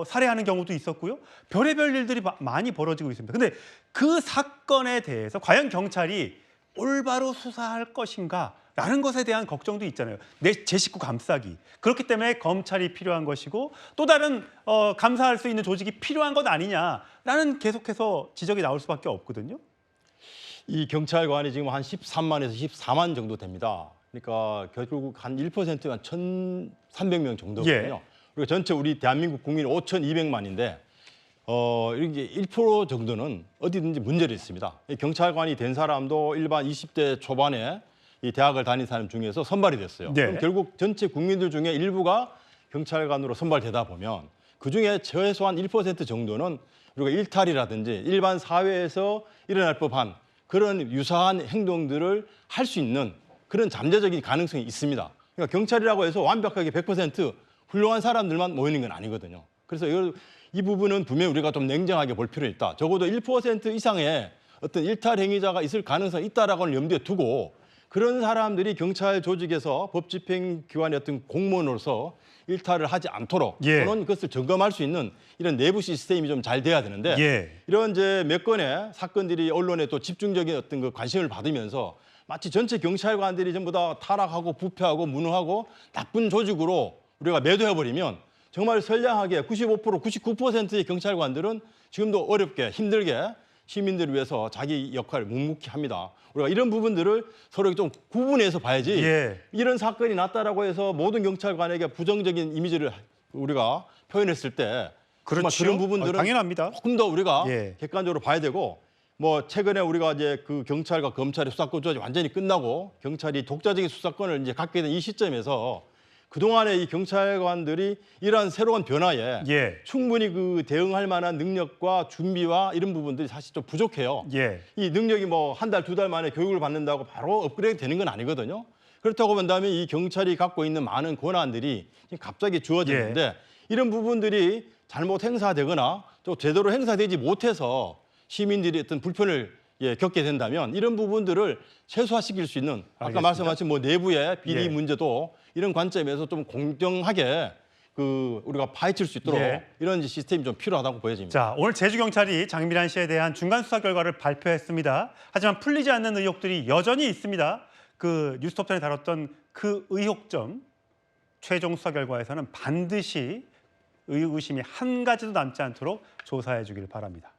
살해하는 경우도 있었고요. 별의별 일들이 많이 벌어지고 있습니다. 근데 그 사건에 대해서 과연 경찰이 올바로 수사할 것인가? 라는 것에 대한 걱정도 있잖아요. 제 식구 감싸기. 그렇기 때문에 검찰이 필요한 것이고 또 다른 감사할 수 있는 조직이 필요한 것 아니냐라는 계속해서 지적이 나올 수밖에 없거든요. 이 경찰관이 지금 한 13만에서 14만 정도 됩니다. 그러니까 결국 한 1%가 1,300명 정도거든요. 그리고 전체 우리 대한민국 국민 5,200만인데 이게 1% 정도는 어디든지 문제가 있습니다. 경찰관이 된 사람도 일반 20대 초반에 이 대학을 다닌 사람 중에서 선발이 됐어요. 그럼 결국 전체 국민들 중에 일부가 경찰관으로 선발되다 보면 그중에 최소한 1% 정도는 우리가 일탈이라든지 일반 사회에서 일어날 법한 그런 유사한 행동들을 할 수 있는 그런 잠재적인 가능성이 있습니다. 그러니까 경찰이라고 해서 완벽하게 100% 훌륭한 사람들만 모이는 건 아니거든요. 그래서 이 부분은 분명히 우리가 좀 냉정하게 볼 필요가 있다. 적어도 1% 이상의 어떤 일탈 행위자가 있을 가능성이 있다라고는 염두에 두고 그런 사람들이 경찰 조직에서 법집행기관의 어떤 공무원으로서 일탈을 하지 않도록 또는 그것을 점검할 수 있는 이런 내부 시스템이 좀 잘 돼야 되는데 이런 이제 몇 건의 사건들이 언론에 또 집중적인 어떤 그 관심을 받으면서 마치 전체 경찰관들이 전부 다 타락하고 부패하고 무능하고 나쁜 조직으로 우리가 매도해버리면 정말 선량하게 95%, 99%의 경찰관들은 지금도 어렵게 힘들게 시민들을 위해서 자기 역할을 묵묵히 합니다. 우리가 이런 부분들을 서로 좀 구분해서 봐야지 이런 사건이 났다라고 해서 모든 경찰관에게 부정적인 이미지를 우리가 표현했을 때 정말 그런 부분들은 당연합니다. 조금 더 우리가 객관적으로 봐야 되고 뭐 최근에 우리가 이제 그 경찰과 검찰의 수사권 조정이 완전히 끝나고 경찰이 독자적인 수사권을 이제 갖게 된 이 시점에서 그동안에 이 경찰관들이 이러한 새로운 변화에 충분히 그 대응할 만한 능력과 준비와 이런 부분들이 사실 좀 부족해요. 이 능력이 뭐 한 달, 두 달 만에 교육을 받는다고 바로 업그레이드 되는 건 아니거든요. 그렇다고 본다면 이 경찰이 갖고 있는 많은 권한들이 갑자기 주어지는데 이런 부분들이 잘못 행사되거나 또 제대로 행사되지 못해서 시민들이 어떤 불편을 겪게 된다면 이런 부분들을 최소화시킬 수 있는 아까 말씀하신 뭐 내부의 비리 문제도 이런 관점에서 좀 공정하게 우리가 파헤칠 수 있도록 이런 시스템이 좀 필요하다고 보여집니다. 자, 오늘 제주경찰이 장미란 씨에 대한 중간 수사 결과를 발표했습니다. 하지만 풀리지 않는 의혹들이 여전히 있습니다. 그 뉴스톱10에 다뤘던 그 의혹점 최종 수사 결과에서는 반드시 의심이 한 가지도 남지 않도록 조사해 주길 바랍니다.